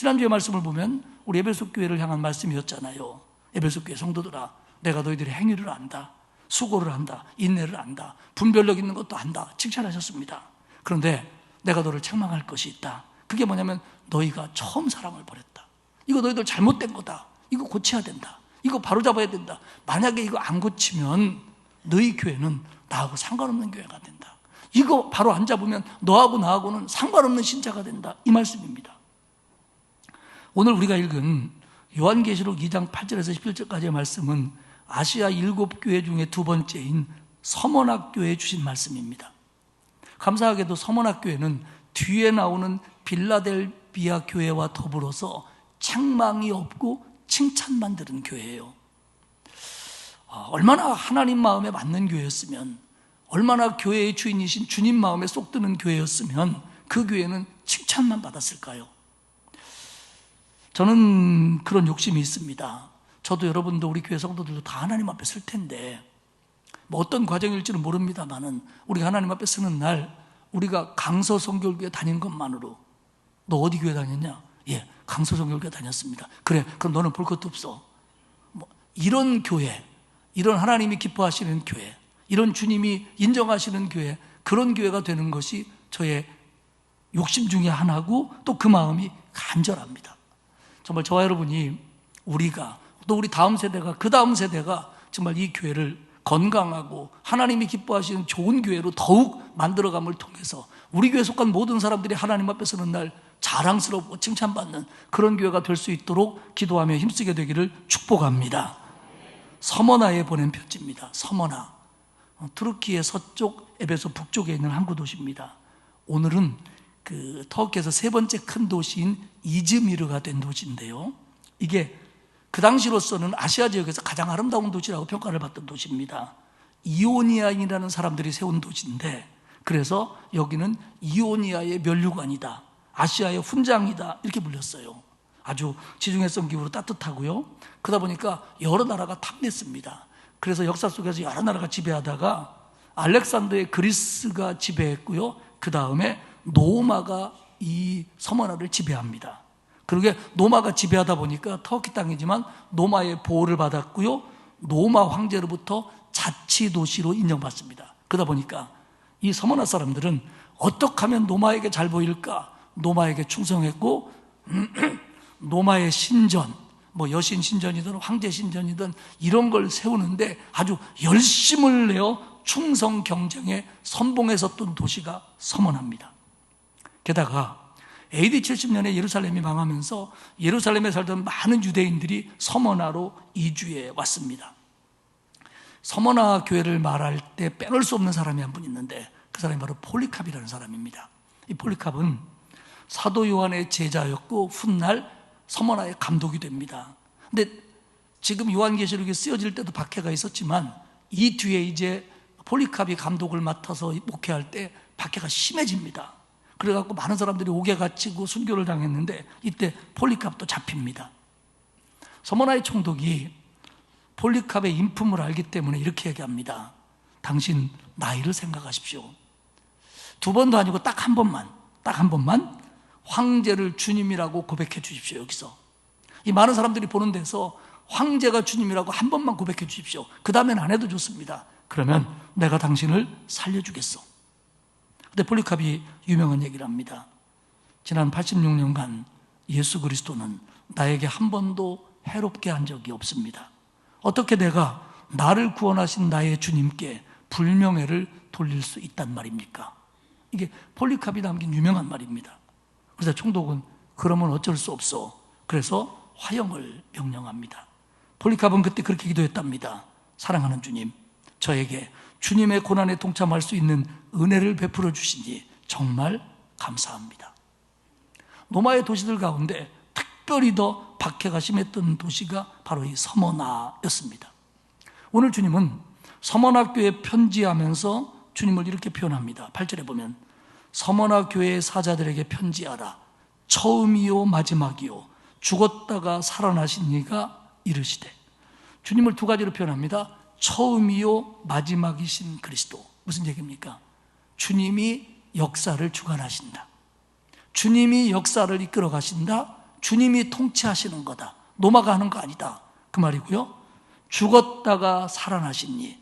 지난주에 말씀을 보면 우리 에베소 교회를 향한 말씀이었잖아요. 에베소 교회 성도들아, 내가 너희들의 행위를 안다, 수고를 한다, 인내를 안다, 분별력 있는 것도 안다 칭찬하셨습니다. 그런데 내가 너를 책망할 것이 있다. 그게 뭐냐면 너희가 처음 사랑을 버렸다. 이거 너희들 잘못된 거다. 이거 고쳐야 된다. 이거 바로잡아야 된다. 만약에 이거 안 고치면 너희 교회는 나하고 상관없는 교회가 된다. 이거 바로 안 잡으면 너하고 나하고는 상관없는 신자가 된다. 이 말씀입니다. 오늘 우리가 읽은 요한계시록 2장 8절에서 11절까지의 말씀은 아시아 7교회 중에 두 번째인 서머나 교회에 주신 말씀입니다. 감사하게도 서머나 교회는 뒤에 나오는 빌라델비아 교회와 더불어서 책망이 없고 칭찬만 들은 교회예요. 얼마나 하나님 마음에 맞는 교회였으면, 얼마나 교회의 주인이신 주님 마음에 쏙 드는 교회였으면 그 교회는 칭찬만 받았을까요? 저는 그런 욕심이 있습니다. 저도 여러분도 우리 교회 성도들도 다 하나님 앞에 설 텐데, 뭐 어떤 과정일지는 모릅니다만은 우리가 하나님 앞에 서는 날 우리가 강서성결교회 다닌 것만으로, 너 어디 교회 다녔냐? 예, 강서성결교회 다녔습니다. 그래, 그럼 너는 볼 것도 없어. 뭐 이런 교회, 이런 하나님이 기뻐하시는 교회, 이런 주님이 인정하시는 교회, 그런 교회가 되는 것이 저의 욕심 중에 하나고 또 그 마음이 간절합니다. 정말 저와 여러분이, 우리가 또 우리 다음 세대가, 그 다음 세대가 정말 이 교회를 건강하고 하나님이 기뻐하시는 좋은 교회로 더욱 만들어감을 통해서 우리 교회에 속한 모든 사람들이 하나님 앞에 서는 날 자랑스럽고 칭찬받는 그런 교회가 될 수 있도록 기도하며 힘쓰게 되기를 축복합니다. 서머나에 보낸 편지입니다. 서머나, 투르키의 서쪽, 에베소 북쪽에 있는 항구 도시입니다. 오늘은 그 터키에서 세 번째 큰 도시인 이즈미르가 된 도시인데요, 이게 그 당시로서는 아시아 지역에서 가장 아름다운 도시라고 평가를 받던 도시입니다. 이오니아인이라는 사람들이 세운 도시인데, 그래서 여기는 이오니아의 면류관이다, 아시아의 훈장이다, 이렇게 불렸어요. 아주 지중해성 기후로 따뜻하고요, 그러다 보니까 여러 나라가 탐냈습니다. 그래서 역사 속에서 여러 나라가 지배하다가 알렉산더의 그리스가 지배했고요, 그 다음에 노마가 이 서머나를 지배합니다. 그러게 노마가 지배하다 보니까 터키 땅이지만 노마의 보호를 받았고요, 노마 황제로부터 자치도시로 인정받습니다. 그러다 보니까 이 서머나 사람들은 어떻게 하면 노마에게 잘 보일까, 노마에게 충성했고 노마의 신전, 뭐 여신 신전이든 황제 신전이든 이런 걸 세우는데 아주 열심을 내어 충성 경쟁에 선봉에 섰던 도시가 서머나입니다. 게다가 AD 70년에 예루살렘이 망하면서 예루살렘에 살던 많은 유대인들이 서머나로 이주해 왔습니다. 서머나 교회를 말할 때 빼놓을 수 없는 사람이 한 분 있는데, 그 사람이 바로 폴리캅이라는 사람입니다. 이 폴리캅은 사도 요한의 제자였고 훗날 서머나의 감독이 됩니다. 근데 지금 요한계시록이 쓰여질 때도 박해가 있었지만 이 뒤에 이제 폴리캅이 감독을 맡아서 목회할 때 박해가 심해집니다. 그래갖고 많은 사람들이 옥에 갇히고 순교를 당했는데 이때 폴리캅도 잡힙니다. 서머나의 총독이 폴리캅의 인품을 알기 때문에 이렇게 얘기합니다. 당신 나이를 생각하십시오. 두 번도 아니고 딱 한 번만 황제를 주님이라고 고백해 주십시오. 여기서 이 많은 사람들이 보는 데서 황제가 주님이라고 한 번만 고백해 주십시오. 그 다음엔 안 해도 좋습니다. 그러면 내가 당신을 살려주겠어. 근데 폴리캅이 유명한 얘기를 합니다. 지난 86년간 예수 그리스도는 나에게 한 번도 해롭게 한 적이 없습니다. 어떻게 내가 나를 구원하신 나의 주님께 불명예를 돌릴 수 있단 말입니까? 이게 폴리캅이 남긴 유명한 말입니다. 그래서 총독은 그러면 어쩔 수 없어. 그래서 화형을 명령합니다. 폴리캅은 그때 그렇게 기도했답니다. 사랑하는 주님, 저에게 주님의 고난에 동참할 수 있는 은혜를 베풀어 주시니 정말 감사합니다. 노마의 도시들 가운데 특별히 더 박해가 심했던 도시가 바로 이 서머나였습니다. 오늘 주님은 서머나 교회에 편지하면서 주님을 이렇게 표현합니다. 8절에 보면 서머나 교회의 사자들에게 편지하라. 처음이요 마지막이요 죽었다가 살아나신 이가 이르시되. 주님을 두 가지로 표현합니다. 처음이요 마지막이신 그리스도. 무슨 얘기입니까? 주님이 역사를 주관하신다. 주님이 역사를 이끌어 가신다. 주님이 통치하시는 거다. 노마가 하는 거 아니다. 그 말이고요. 죽었다가 살아나시니,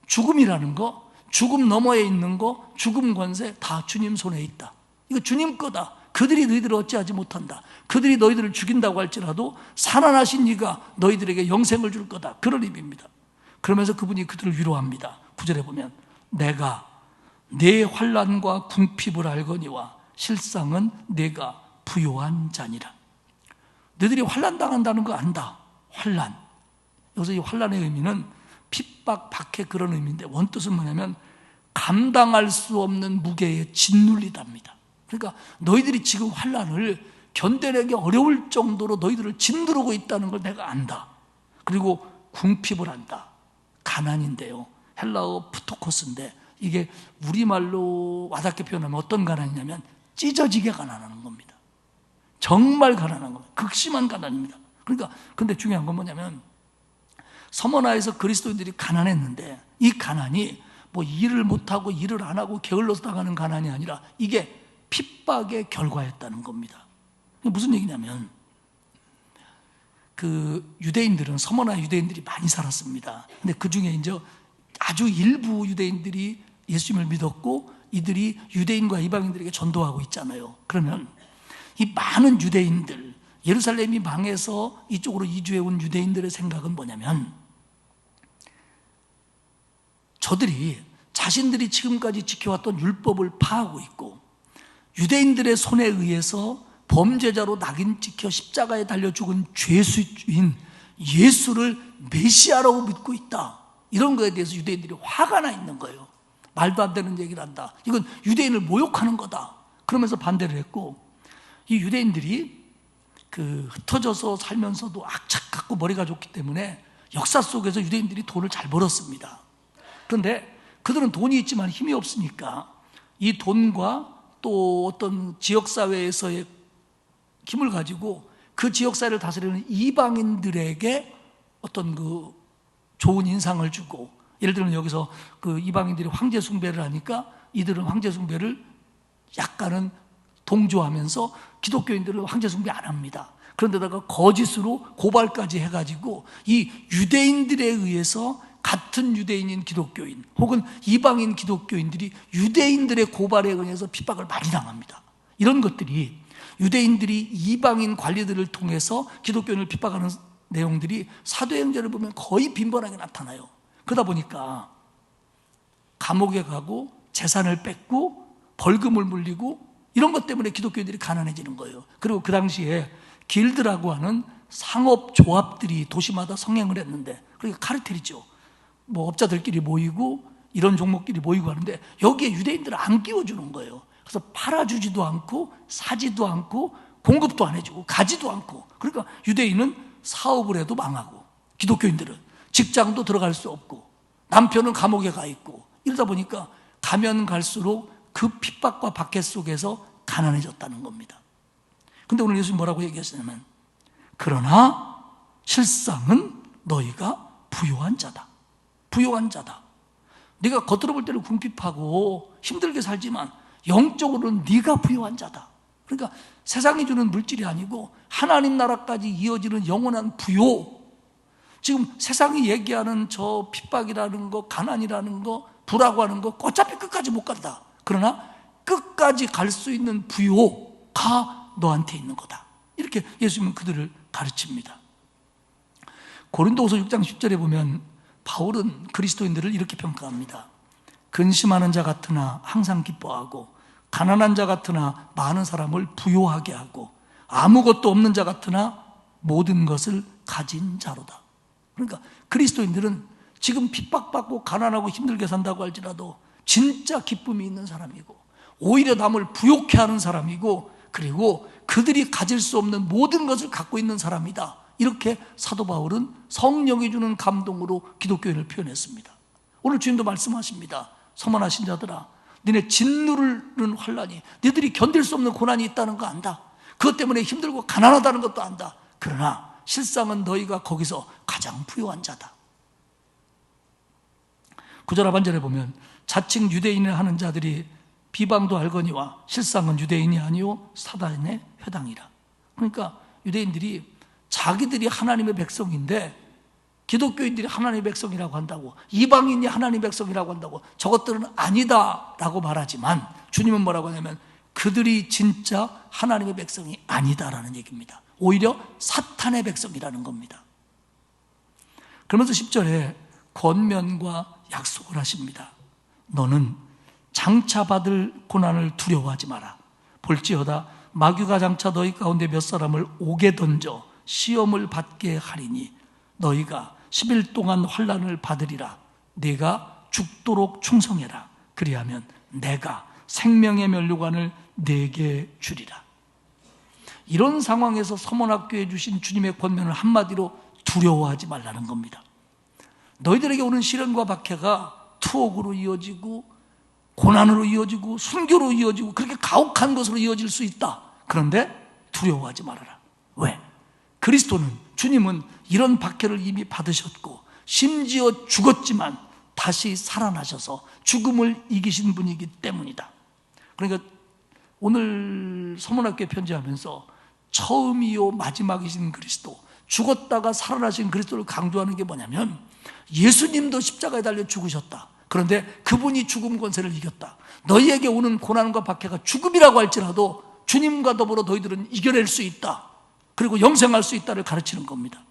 죽음이라는 거, 죽음 너머에 있는 거, 죽음 권세 다 주님 손에 있다. 이거 주님 거다. 그들이 너희들을 어찌하지 못한다. 그들이 너희들을 죽인다고 할지라도 살아나신 이가 너희들에게 영생을 줄 거다. 그런 의미입니다. 그러면서 그분이 그들을 위로합니다. 9절에 보면 내가 내 환난과 궁핍을 알거니와 실상은 내가 부요한 자니라. 너희들이 환난 당한다는 거 안다. 환난. 여기서 이 환난의 의미는 핍박, 박해 그런 의미인데 원뜻은 뭐냐면 감당할 수 없는 무게에 짓눌리답니다. 그러니까 너희들이 지금 환난을 견뎌내기 어려울 정도로 너희들을 짓누르고 있다는 걸 내가 안다. 그리고 궁핍을 안다. 가난인데요. 헬라어 프토코스인데 이게 우리말로 와닿게 표현하면 어떤 가난이냐면 찢어지게 가난한 겁니다. 정말 가난한 겁니다. 극심한 가난입니다. 그러니까 근데 중요한 건 뭐냐면 서머나에서 그리스도인들이 가난했는데 이 가난이 뭐 일을 못하고 일을 안 하고 게을러서 당하는 가난이 아니라 이게 핍박의 결과였다는 겁니다. 무슨 얘기냐면 그 유대인들은 서머나 유대인들이 많이 살았습니다. 근데 그 중에 이제 아주 일부 유대인들이 예수님을 믿었고 이들이 유대인과 이방인들에게 전도하고 있잖아요. 그러면 이 많은 유대인들, 예루살렘이 망해서 이쪽으로 이주해 온 유대인들의 생각은 뭐냐면 저들이 자신들이 지금까지 지켜왔던 율법을 파하고 있고 유대인들의 손에 의해서 범죄자로 낙인 찍혀 십자가에 달려 죽은 죄수인 예수를 메시아라고 믿고 있다. 이런 거에 대해서 유대인들이 화가 나 있는 거예요. 말도 안 되는 얘기를 한다. 이건 유대인을 모욕하는 거다. 그러면서 반대를 했고 이 유대인들이 흩어져서 살면서도 악착 같고 머리가 좋기 때문에 역사 속에서 유대인들이 돈을 잘 벌었습니다. 그런데 그들은 돈이 있지만 힘이 없으니까 이 돈과 또 어떤 지역사회에서의 힘을 가지고 그 지역사회를 다스리는 이방인들에게 어떤 그 좋은 인상을 주고 예를 들면 여기서 그 이방인들이 황제 숭배를 하니까 이들은 황제 숭배를 약간은 동조하면서 기독교인들은 황제 숭배 안 합니다. 그런데다가 거짓으로 고발까지 해가지고 이 유대인들에 의해서 같은 유대인인 기독교인 혹은 이방인 기독교인들이 유대인들의 고발에 의해서 핍박을 많이 당합니다. 이런 것들이 유대인들이 이방인 관리들을 통해서 기독교인을 핍박하는 내용들이 사도행전을 보면 거의 빈번하게 나타나요. 그러다 보니까 감옥에 가고 재산을 뺏고 벌금을 물리고 이런 것 때문에 기독교인들이 가난해지는 거예요. 그리고 그 당시에 길드라고 하는 상업조합들이 도시마다 성행을 했는데 그러니까 카르텔이죠. 뭐 업자들끼리 모이고 이런 종목끼리 모이고 하는데 여기에 유대인들을 안 끼워주는 거예요. 그래서 팔아주지도 않고 사지도 않고 공급도 안 해주고 가지도 않고 그러니까 유대인은 사업을 해도 망하고 기독교인들은 직장도 들어갈 수 없고 남편은 감옥에 가 있고 이러다 보니까 가면 갈수록 그 핍박과 박해 속에서 가난해졌다는 겁니다. 근데 오늘 예수님 뭐라고 얘기하시냐면 그러나 실상은 너희가 부요한 자다. 부요한 자다. 네가 겉으로 볼 때는 궁핍하고 힘들게 살지만 영적으로는 네가 부요한 자다. 그러니까 세상이 주는 물질이 아니고 하나님 나라까지 이어지는 영원한 부요. 지금 세상이 얘기하는 저 핍박이라는 거, 가난이라는 거, 부라고 하는 거 어차피 끝까지 못 간다. 그러나 끝까지 갈 수 있는 부요가 너한테 있는 거다. 이렇게 예수님은 그들을 가르칩니다. 고린도후서 6장 10절에 보면 바울은 그리스도인들을 이렇게 평가합니다. 근심하는 자 같으나 항상 기뻐하고 가난한 자 같으나 많은 사람을 부요하게 하고 아무것도 없는 자 같으나 모든 것을 가진 자로다. 그러니까 그리스도인들은 지금 핍박받고 가난하고 힘들게 산다고 할지라도 진짜 기쁨이 있는 사람이고 오히려 남을 부요케 하는 사람이고 그리고 그들이 가질 수 없는 모든 것을 갖고 있는 사람이다. 이렇게 사도 바울은 성령이 주는 감동으로 기독교인을 표현했습니다. 오늘 주님도 말씀하십니다. 서만하신 자들아, 너네 짓누르는 환난이 너희들이 견딜 수 없는 고난이 있다는 거 안다. 그것 때문에 힘들고 가난하다는 것도 안다. 그러나 실상은 너희가 거기서 가장 부요한 자다. 9절 하반절에 보면 자칭 유대인을 하는 자들이 비방도 알거니와 실상은 유대인이 아니요 사단의 회당이라. 그러니까 유대인들이 자기들이 하나님의 백성인데 기독교인들이 하나님의 백성이라고 한다고, 이방인이 하나님의 백성이라고 한다고 저것들은 아니다라고 말하지만 주님은 뭐라고 하냐면 그들이 진짜 하나님의 백성이 아니다라는 얘기입니다. 오히려 사탄의 백성이라는 겁니다. 그러면서 10절에 권면과 약속을 하십니다. 너는 장차 받을 고난을 두려워하지 마라. 볼지어다 마귀가 장차 너희 가운데 몇 사람을 옥에 던져 시험을 받게 하리니 너희가 10일 동안 환난을 받으리라. 네가 죽도록 충성해라. 그리하면 내가 생명의 면류관을 네게 주리라. 이런 상황에서 서문학교에 주신 주님의 권면을 한마디로 두려워하지 말라는 겁니다. 너희들에게 오는 시련과 박해가 투옥으로 이어지고 고난으로 이어지고 순교로 이어지고 그렇게 가혹한 것으로 이어질 수 있다. 그런데 두려워하지 말아라. 왜? 그리스도는, 주님은 이런 박해를 이미 받으셨고 심지어 죽었지만 다시 살아나셔서 죽음을 이기신 분이기 때문이다. 그러니까 오늘 서문학교에 편지하면서 처음이요 마지막이신 그리스도, 죽었다가 살아나신 그리스도를 강조하는 게 뭐냐면 예수님도 십자가에 달려 죽으셨다. 그런데 그분이 죽음 권세를 이겼다. 너희에게 오는 고난과 박해가 죽음이라고 할지라도 주님과 더불어 너희들은 이겨낼 수 있다. 그리고 영생할 수 있다를 가르치는 겁니다.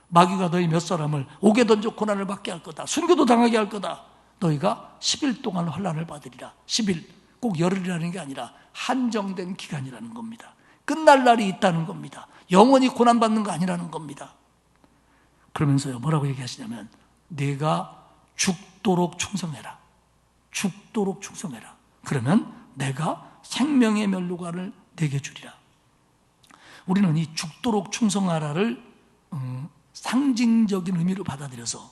마귀가 너희 몇 사람을 옥에 던져 고난을 받게 할 거다. 순교도 당하게 할 거다. 너희가 10일 동안 환난을 받으리라. 10일, 꼭 열흘이라는 게 아니라 한정된 기간이라는 겁니다. 끝날 날이 있다는 겁니다. 영원히 고난받는 거 아니라는 겁니다. 그러면서요, 뭐라고 얘기하시냐면 네가 죽도록 충성해라. 죽도록 충성해라. 그러면 내가 생명의 면류관을 네게 주리라. 우리는 이 죽도록 충성하라를 상징적인 의미로 받아들여서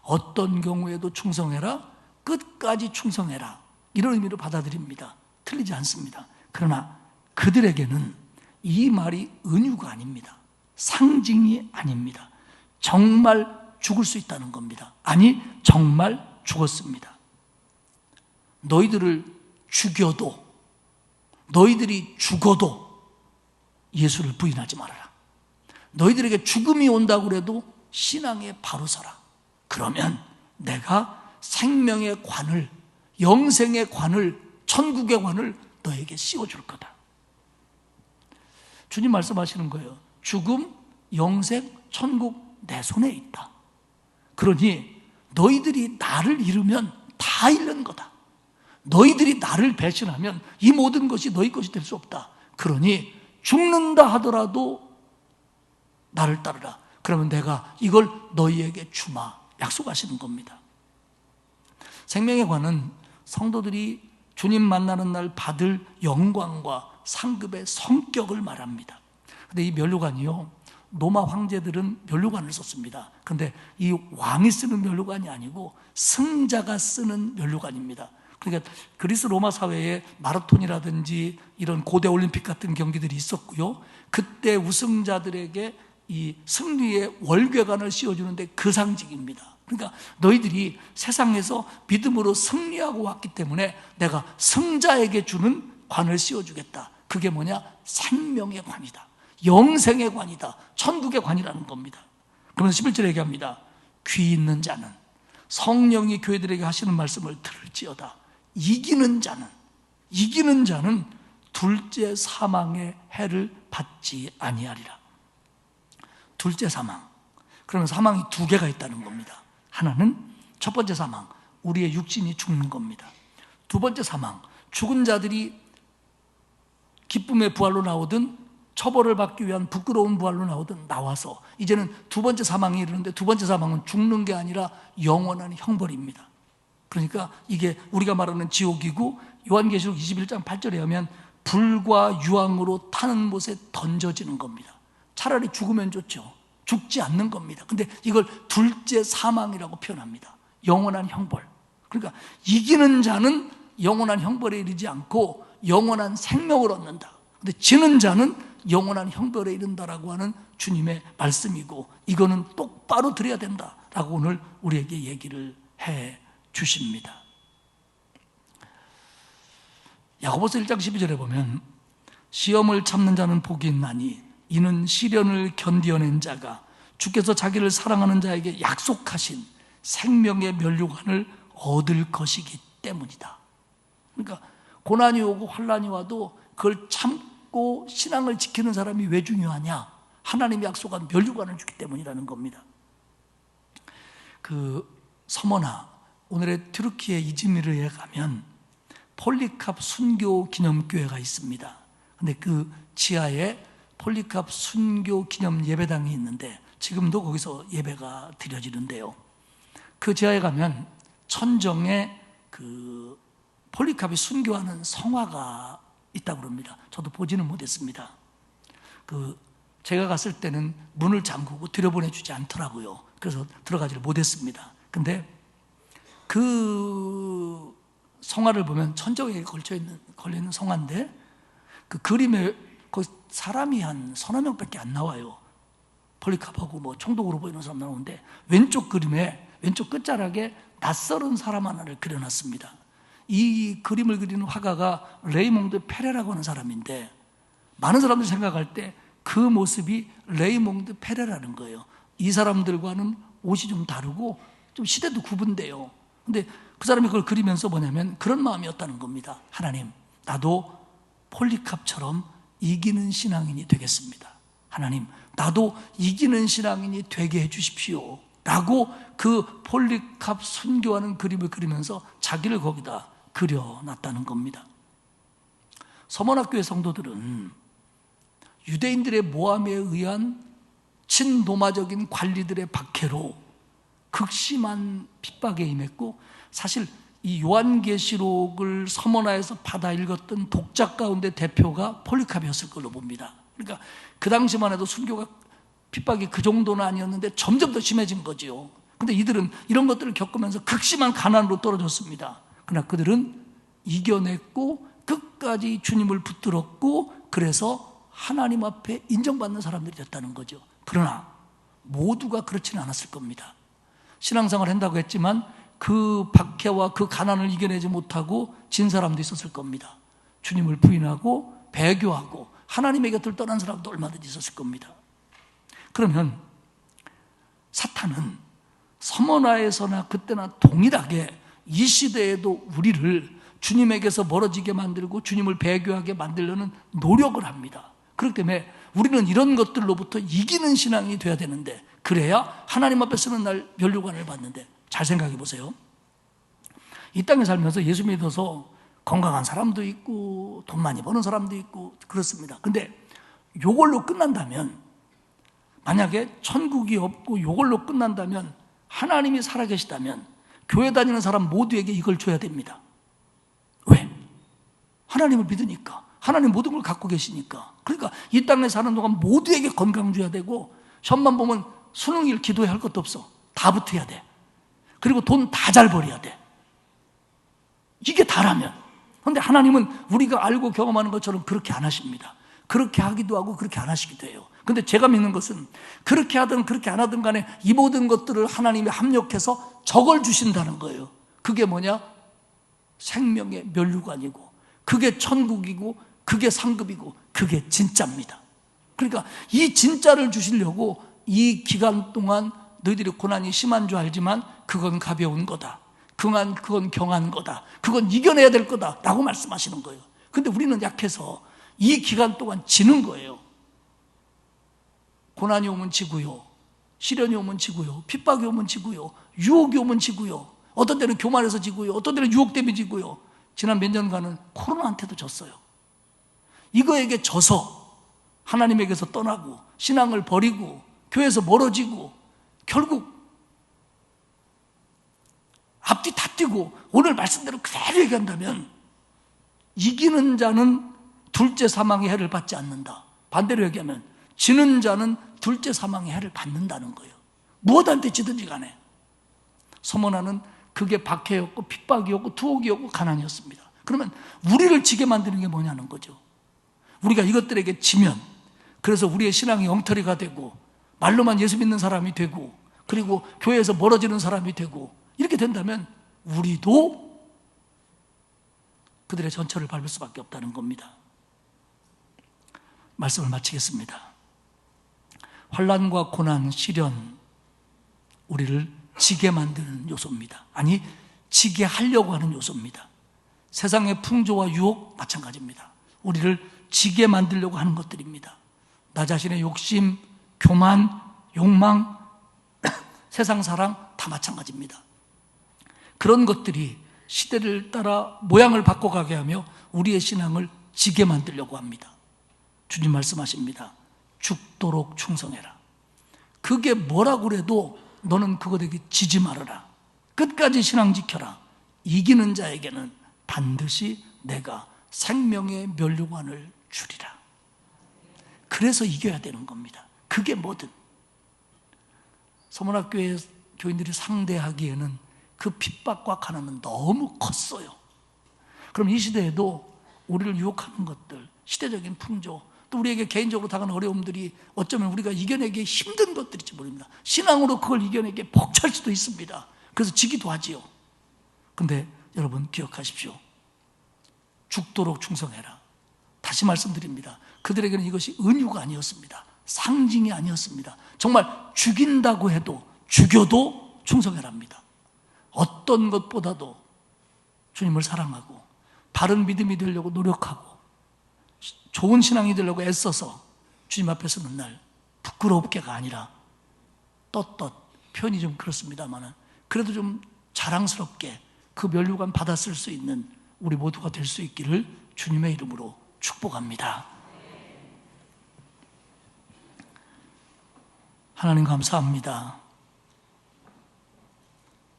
어떤 경우에도 충성해라, 끝까지 충성해라, 이런 의미로 받아들입니다. 틀리지 않습니다. 그러나 그들에게는 이 말이 은유가 아닙니다. 상징이 아닙니다. 정말 죽을 수 있다는 겁니다. 아니, 정말 죽었습니다. 너희들을 죽여도, 너희들이 죽어도 예수를 부인하지 말아라. 너희들에게 죽음이 온다고 해도 신앙에 바로 서라. 그러면 내가 생명의 관을, 영생의 관을, 천국의 관을 너에게 씌워줄 거다. 주님 말씀하시는 거예요. 죽음, 영생, 천국 내 손에 있다. 그러니 너희들이 나를 잃으면 다 잃는 거다. 너희들이 나를 배신하면 이 모든 것이 너희 것이 될 수 없다. 그러니 죽는다 하더라도 나를 따르라. 그러면 내가 이걸 너희에게 주마. 약속하시는 겁니다. 생명의 관은 성도들이 주님 만나는 날 받을 영광과 상급의 성격을 말합니다. 근데 이 면류관이요, 로마 황제들은 면류관을 썼습니다. 근데 이 왕이 쓰는 면류관이 아니고 승자가 쓰는 면류관입니다. 그러니까 그리스 로마 사회에 마라톤이라든지 이런 고대 올림픽 같은 경기들이 있었고요. 그때 우승자들에게 이 승리의 월궤관을 씌워주는데 그 상징입니다. 그러니까 너희들이 세상에서 믿음으로 승리하고 왔기 때문에 내가 승자에게 주는 관을 씌워주겠다. 그게 뭐냐? 생명의 관이다. 영생의 관이다. 천국의 관이라는 겁니다. 그러면서 11절에 얘기합니다. 귀 있는 자는 성령이 교회들에게 하시는 말씀을 들을지어다. 이기는 자는 둘째 사망의 해를 받지 아니하리라. 둘째 사망. 그러면 사망이 두 개가 있다는 겁니다. 하나는 첫 번째 사망, 우리의 육신이 죽는 겁니다. 두 번째 사망, 죽은 자들이 기쁨의 부활로 나오든 처벌을 받기 위한 부끄러운 부활로 나오든 나와서 이제는 두 번째 사망이 이르는데, 두 번째 사망은 죽는 게 아니라 영원한 형벌입니다. 그러니까 이게 우리가 말하는 지옥이고, 요한계시록 21장 8절에 하면 불과 유황으로 타는 못에 던져지는 겁니다. 차라리 죽으면 좋죠. 죽지 않는 겁니다. 근데 이걸 둘째 사망이라고 표현합니다. 영원한 형벌. 그러니까 이기는 자는 영원한 형벌에 이르지 않고 영원한 생명을 얻는다. 근데 지는 자는 영원한 형벌에 이른다라고 하는 주님의 말씀이고, 이거는 똑바로 들어야 된다라고 오늘 우리에게 얘기를 해 주십니다. 야고보서 1장 12절에 보면 시험을 참는 자는 복이 있나니 이는 시련을 견디어낸 자가 주께서 자기를 사랑하는 자에게 약속하신 생명의 면류관을 얻을 것이기 때문이다. 그러니까 고난이 오고 환난이 와도 그걸 참고 신앙을 지키는 사람이 왜 중요하냐? 하나님이 약속한 면류관을 주기 때문이라는 겁니다. 그 서머나 오늘의 튀르키예 이즈미르에 가면 폴리캅 순교 기념교회가 있습니다. 근데 그 지하에 폴리캅 순교 기념 예배당이 있는데 지금도 거기서 예배가 드려지는데요. 그 지하에 가면 천정에 그 폴리캅이 순교하는 성화가 있다고 그럽니다. 저도 보지는 못했습니다. 제가 갔을 때는 문을 잠그고 들여보내주지 않더라고요. 그래서 들어가지를 못했습니다. 근데 그 성화를 보면 천정에 걸려있는 성화인데 그 그림에 거기 사람이 한 서너 명밖에 안 나와요. 폴리캅하고 뭐 총독으로 보이는 사람 나오는데 왼쪽 그림에 왼쪽 끝자락에 낯설은 사람 하나를 그려놨습니다. 이 그림을 그리는 화가가 레이몽드 페레라고 하는 사람인데 많은 사람들이 생각할 때 그 모습이 레이몽드 페레라는 거예요. 이 사람들과는 옷이 좀 다르고 좀 시대도 구분돼요. 근데 그 사람이 그걸 그리면서 뭐냐면 그런 마음이었다는 겁니다. 하나님, 나도 폴리캅처럼 이기는 신앙인이 되겠습니다. 하나님, 나도 이기는 신앙인이 되게 해주십시오 라고 그 폴리캅 순교하는 그림을 그리면서 자기를 거기다 그려놨다는 겁니다. 서머나교회 성도들은 유대인들의 모함에 의한 친로마적인 관리들의 박해로 극심한 핍박에 임했고, 사실 이 요한계시록을 서머나에서 받아 읽었던 독자 가운데 대표가 폴리캅이었을 걸로 봅니다. 그러니까 그 당시만 해도 순교가 핍박이 그 정도는 아니었는데 점점 더 심해진 거지요. 근데 이들은 이런 것들을 겪으면서 극심한 가난으로 떨어졌습니다. 그러나 그들은 이겨냈고 끝까지 주님을 붙들었고, 그래서 하나님 앞에 인정받는 사람들이 됐다는 거죠. 그러나 모두가 그렇지는 않았을 겁니다. 신앙생활을 한다고 했지만 그 박해와 그 가난을 이겨내지 못하고 진 사람도 있었을 겁니다. 주님을 부인하고 배교하고 하나님의 곁을 떠난 사람도 얼마든지 있었을 겁니다. 그러면 사탄은 서머나에서나 그때나 동일하게 이 시대에도 우리를 주님에게서 멀어지게 만들고 주님을 배교하게 만들려는 노력을 합니다. 그렇기 때문에 우리는 이런 것들로부터 이기는 신앙이 돼야 되는데, 그래야 하나님 앞에 서는 날 면류관을 받는데, 잘 생각해 보세요. 이 땅에 살면서 예수 믿어서 건강한 사람도 있고 돈 많이 버는 사람도 있고 그렇습니다. 근데 이걸로 끝난다면, 만약에 천국이 없고 이걸로 끝난다면, 하나님이 살아계시다면 교회 다니는 사람 모두에게 이걸 줘야 됩니다. 왜? 하나님을 믿으니까. 하나님 모든 걸 갖고 계시니까. 그러니까 이 땅에 사는 동안 모두에게 건강 줘야 되고, 시험만 보면 수능일 기도해야 할 것도 없어. 다 붙어야 돼. 그리고 돈 다 잘 벌어야 돼. 이게 다라면. 그런데 하나님은 우리가 알고 경험하는 것처럼 그렇게 안 하십니다. 그렇게 하기도 하고 그렇게 안 하시기도 해요. 근데 제가 믿는 것은 그렇게 하든 그렇게 안 하든 간에 이 모든 것들을 하나님이 합력해서 저걸 주신다는 거예요. 그게 뭐냐? 생명의 면류관이고, 그게 천국이고, 그게 상급이고, 그게 진짜입니다. 그러니까 이 진짜를 주시려고 이 기간 동안 너희들이 고난이 심한 줄 알지만 그건 가벼운 거다. 그건 경한 거다. 그건 이겨내야 될 거다 라고 말씀하시는 거예요. 근데 우리는 약해서 이 기간 동안 지는 거예요. 고난이 오면 지고요, 시련이 오면 지고요, 핍박이 오면 지고요, 유혹이 오면 지고요, 어떤 때는 교만해서 지고요, 어떤 때는 유혹 때문에 지고요. 지난 몇 년간은 코로나한테도 졌어요. 이거에게 져서 하나님에게서 떠나고 신앙을 버리고 교회에서 멀어지고 결국 앞뒤 다 뛰고, 오늘 말씀대로 그대로 얘기한다면 이기는 자는 둘째 사망의 해를 받지 않는다. 반대로 얘기하면 지는 자는 둘째 사망의 해를 받는다는 거예요. 무엇한테 지든지 간에. 서머나는 그게 박해였고 핍박이었고 투옥이었고 가난이었습니다. 그러면 우리를 지게 만드는 게 뭐냐는 거죠. 우리가 이것들에게 지면, 그래서 우리의 신앙이 엉터리가 되고 말로만 예수 믿는 사람이 되고, 그리고 교회에서 멀어지는 사람이 되고, 이렇게 된다면 우리도 그들의 전철을 밟을 수밖에 없다는 겁니다. 말씀을 마치겠습니다. 환난과 고난, 시련, 우리를 지게 만드는 요소입니다. 아니, 지게 하려고 하는 요소입니다. 세상의 풍조와 유혹 마찬가지입니다. 우리를 지게 만들려고 하는 것들입니다. 나 자신의 욕심, 교만, 욕망, 세상 사랑 다 마찬가지입니다. 그런 것들이 시대를 따라 모양을 바꿔가게 하며 우리의 신앙을 지게 만들려고 합니다. 주님 말씀하십니다. 죽도록 충성해라. 그게 뭐라고 그래도 너는 그것에게 지지 말아라. 끝까지 신앙 지켜라. 이기는 자에게는 반드시 내가 생명의 면류관을 주리라. 그래서 이겨야 되는 겁니다. 그게 뭐든. 서문학교의 교인들이 상대하기에는 그 핍박과 가난은 너무 컸어요. 그럼 이 시대에도 우리를 유혹하는 것들, 시대적인 풍조, 또 우리에게 개인적으로 다가오는 어려움들이 어쩌면 우리가 이겨내기 힘든 것들일지 모릅니다. 신앙으로 그걸 이겨내기 벅찰 수도 있습니다. 그래서 지기도 하지요. 근데 여러분 기억하십시오. 죽도록 충성해라. 다시 말씀드립니다. 그들에게는 이것이 은유가 아니었습니다. 상징이 아니었습니다. 정말 죽인다고 해도 죽여도 충성해랍니다. 어떤 것보다도 주님을 사랑하고 바른 믿음이 되려고 노력하고 좋은 신앙이 되려고 애써서 주님 앞에 서는 날 부끄럽게가 아니라 떳떳, 표현이 좀 그렇습니다만 그래도 좀 자랑스럽게 그 면류관 받았을 수 있는 우리 모두가 될 수 있기를 주님의 이름으로 축복합니다. 하나님 감사합니다.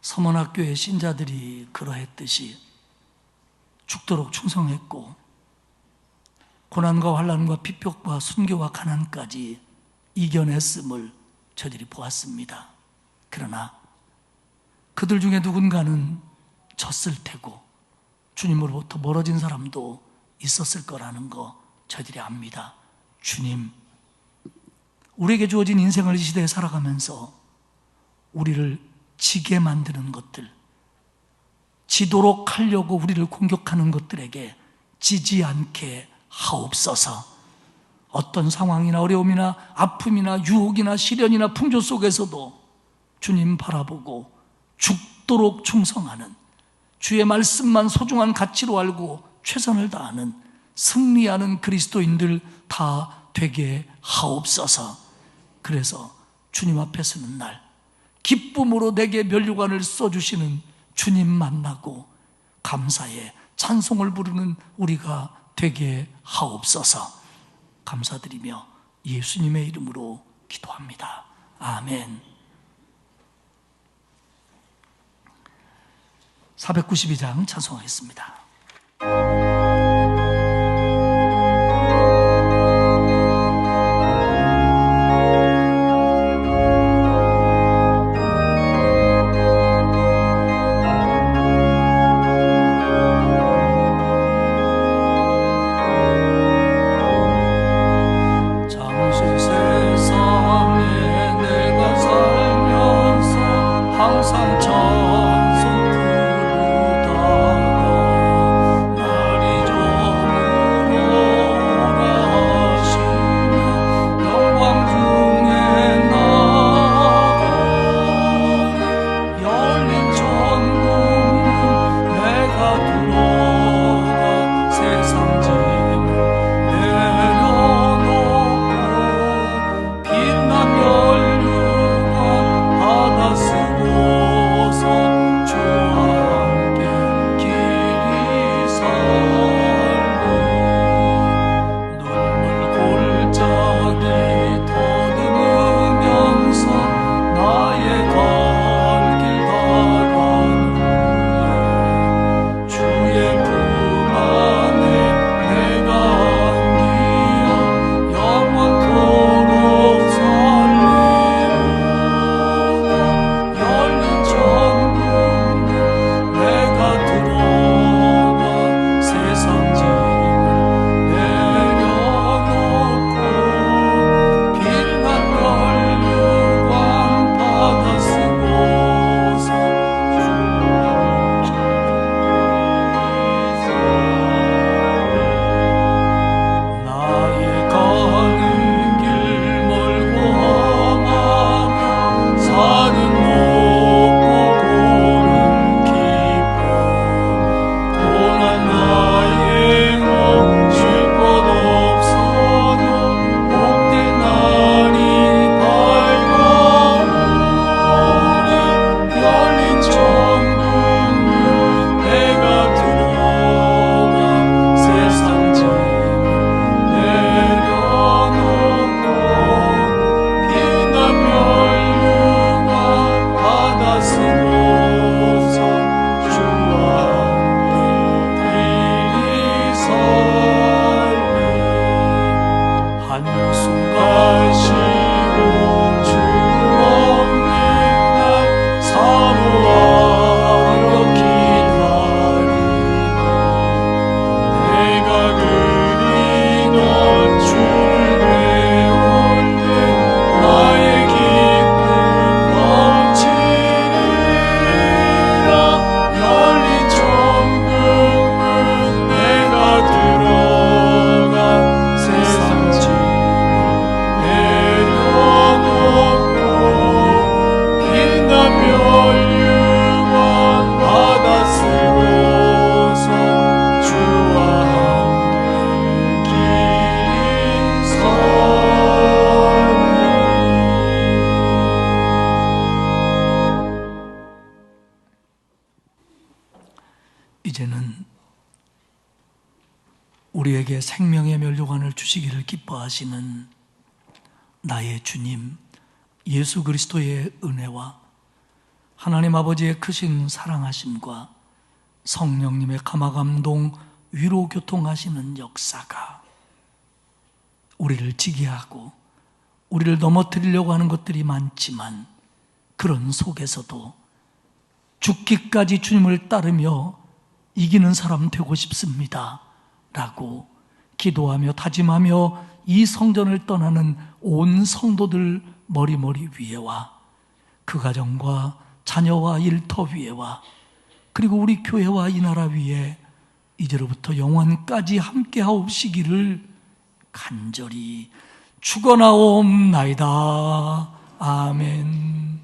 서문학교의 신자들이 그러했듯이 죽도록 충성했고 고난과 환난과 핍박과 순교와 가난까지 이겨냈음을 저희들이 보았습니다. 그러나 그들 중에 누군가는 졌을 테고 주님으로부터 멀어진 사람도 있었을 거라는 거 저희들이 압니다. 주님, 우리에게 주어진 인생을 이 시대에 살아가면서 우리를 지게 만드는 것들, 지도록 하려고 우리를 공격하는 것들에게 지지 않게 하옵소서. 어떤 상황이나 어려움이나 아픔이나 유혹이나 시련이나 풍조 속에서도 주님 바라보고 죽도록 충성하는, 주의 말씀만 소중한 가치로 알고 최선을 다하는, 승리하는 그리스도인들 다 되게 하옵소서. 그래서 주님 앞에 서는 날 기쁨으로 내게 면류관을 써주시는 주님 만나고 감사의 찬송을 부르는 우리가 되게 하옵소서. 감사드리며 예수님의 이름으로 기도합니다. 아멘. 492장 찬송하겠습니다. 항상 찬송 부르다가 이제는 우리에게 생명의 면류관을 주시기를 기뻐하시는 나의 주님 예수 그리스도의 은혜와 하나님 아버지의 크신 사랑하심과 성령님의 감화감동 위로 교통하시는 역사가 우리를 지게하고 우리를 넘어뜨리려고 하는 것들이 많지만 그런 속에서도 죽기까지 주님을 따르며 이기는 사람 되고 싶습니다 라고 기도하며 다짐하며 이 성전을 떠나는 온 성도들 머리머리 위에와 그 가정과 자녀와 일터 위에와 그리고 우리 교회와 이 나라 위에 이제로부터 영원까지 함께 하옵시기를 간절히 축원하옵나이다. 아멘.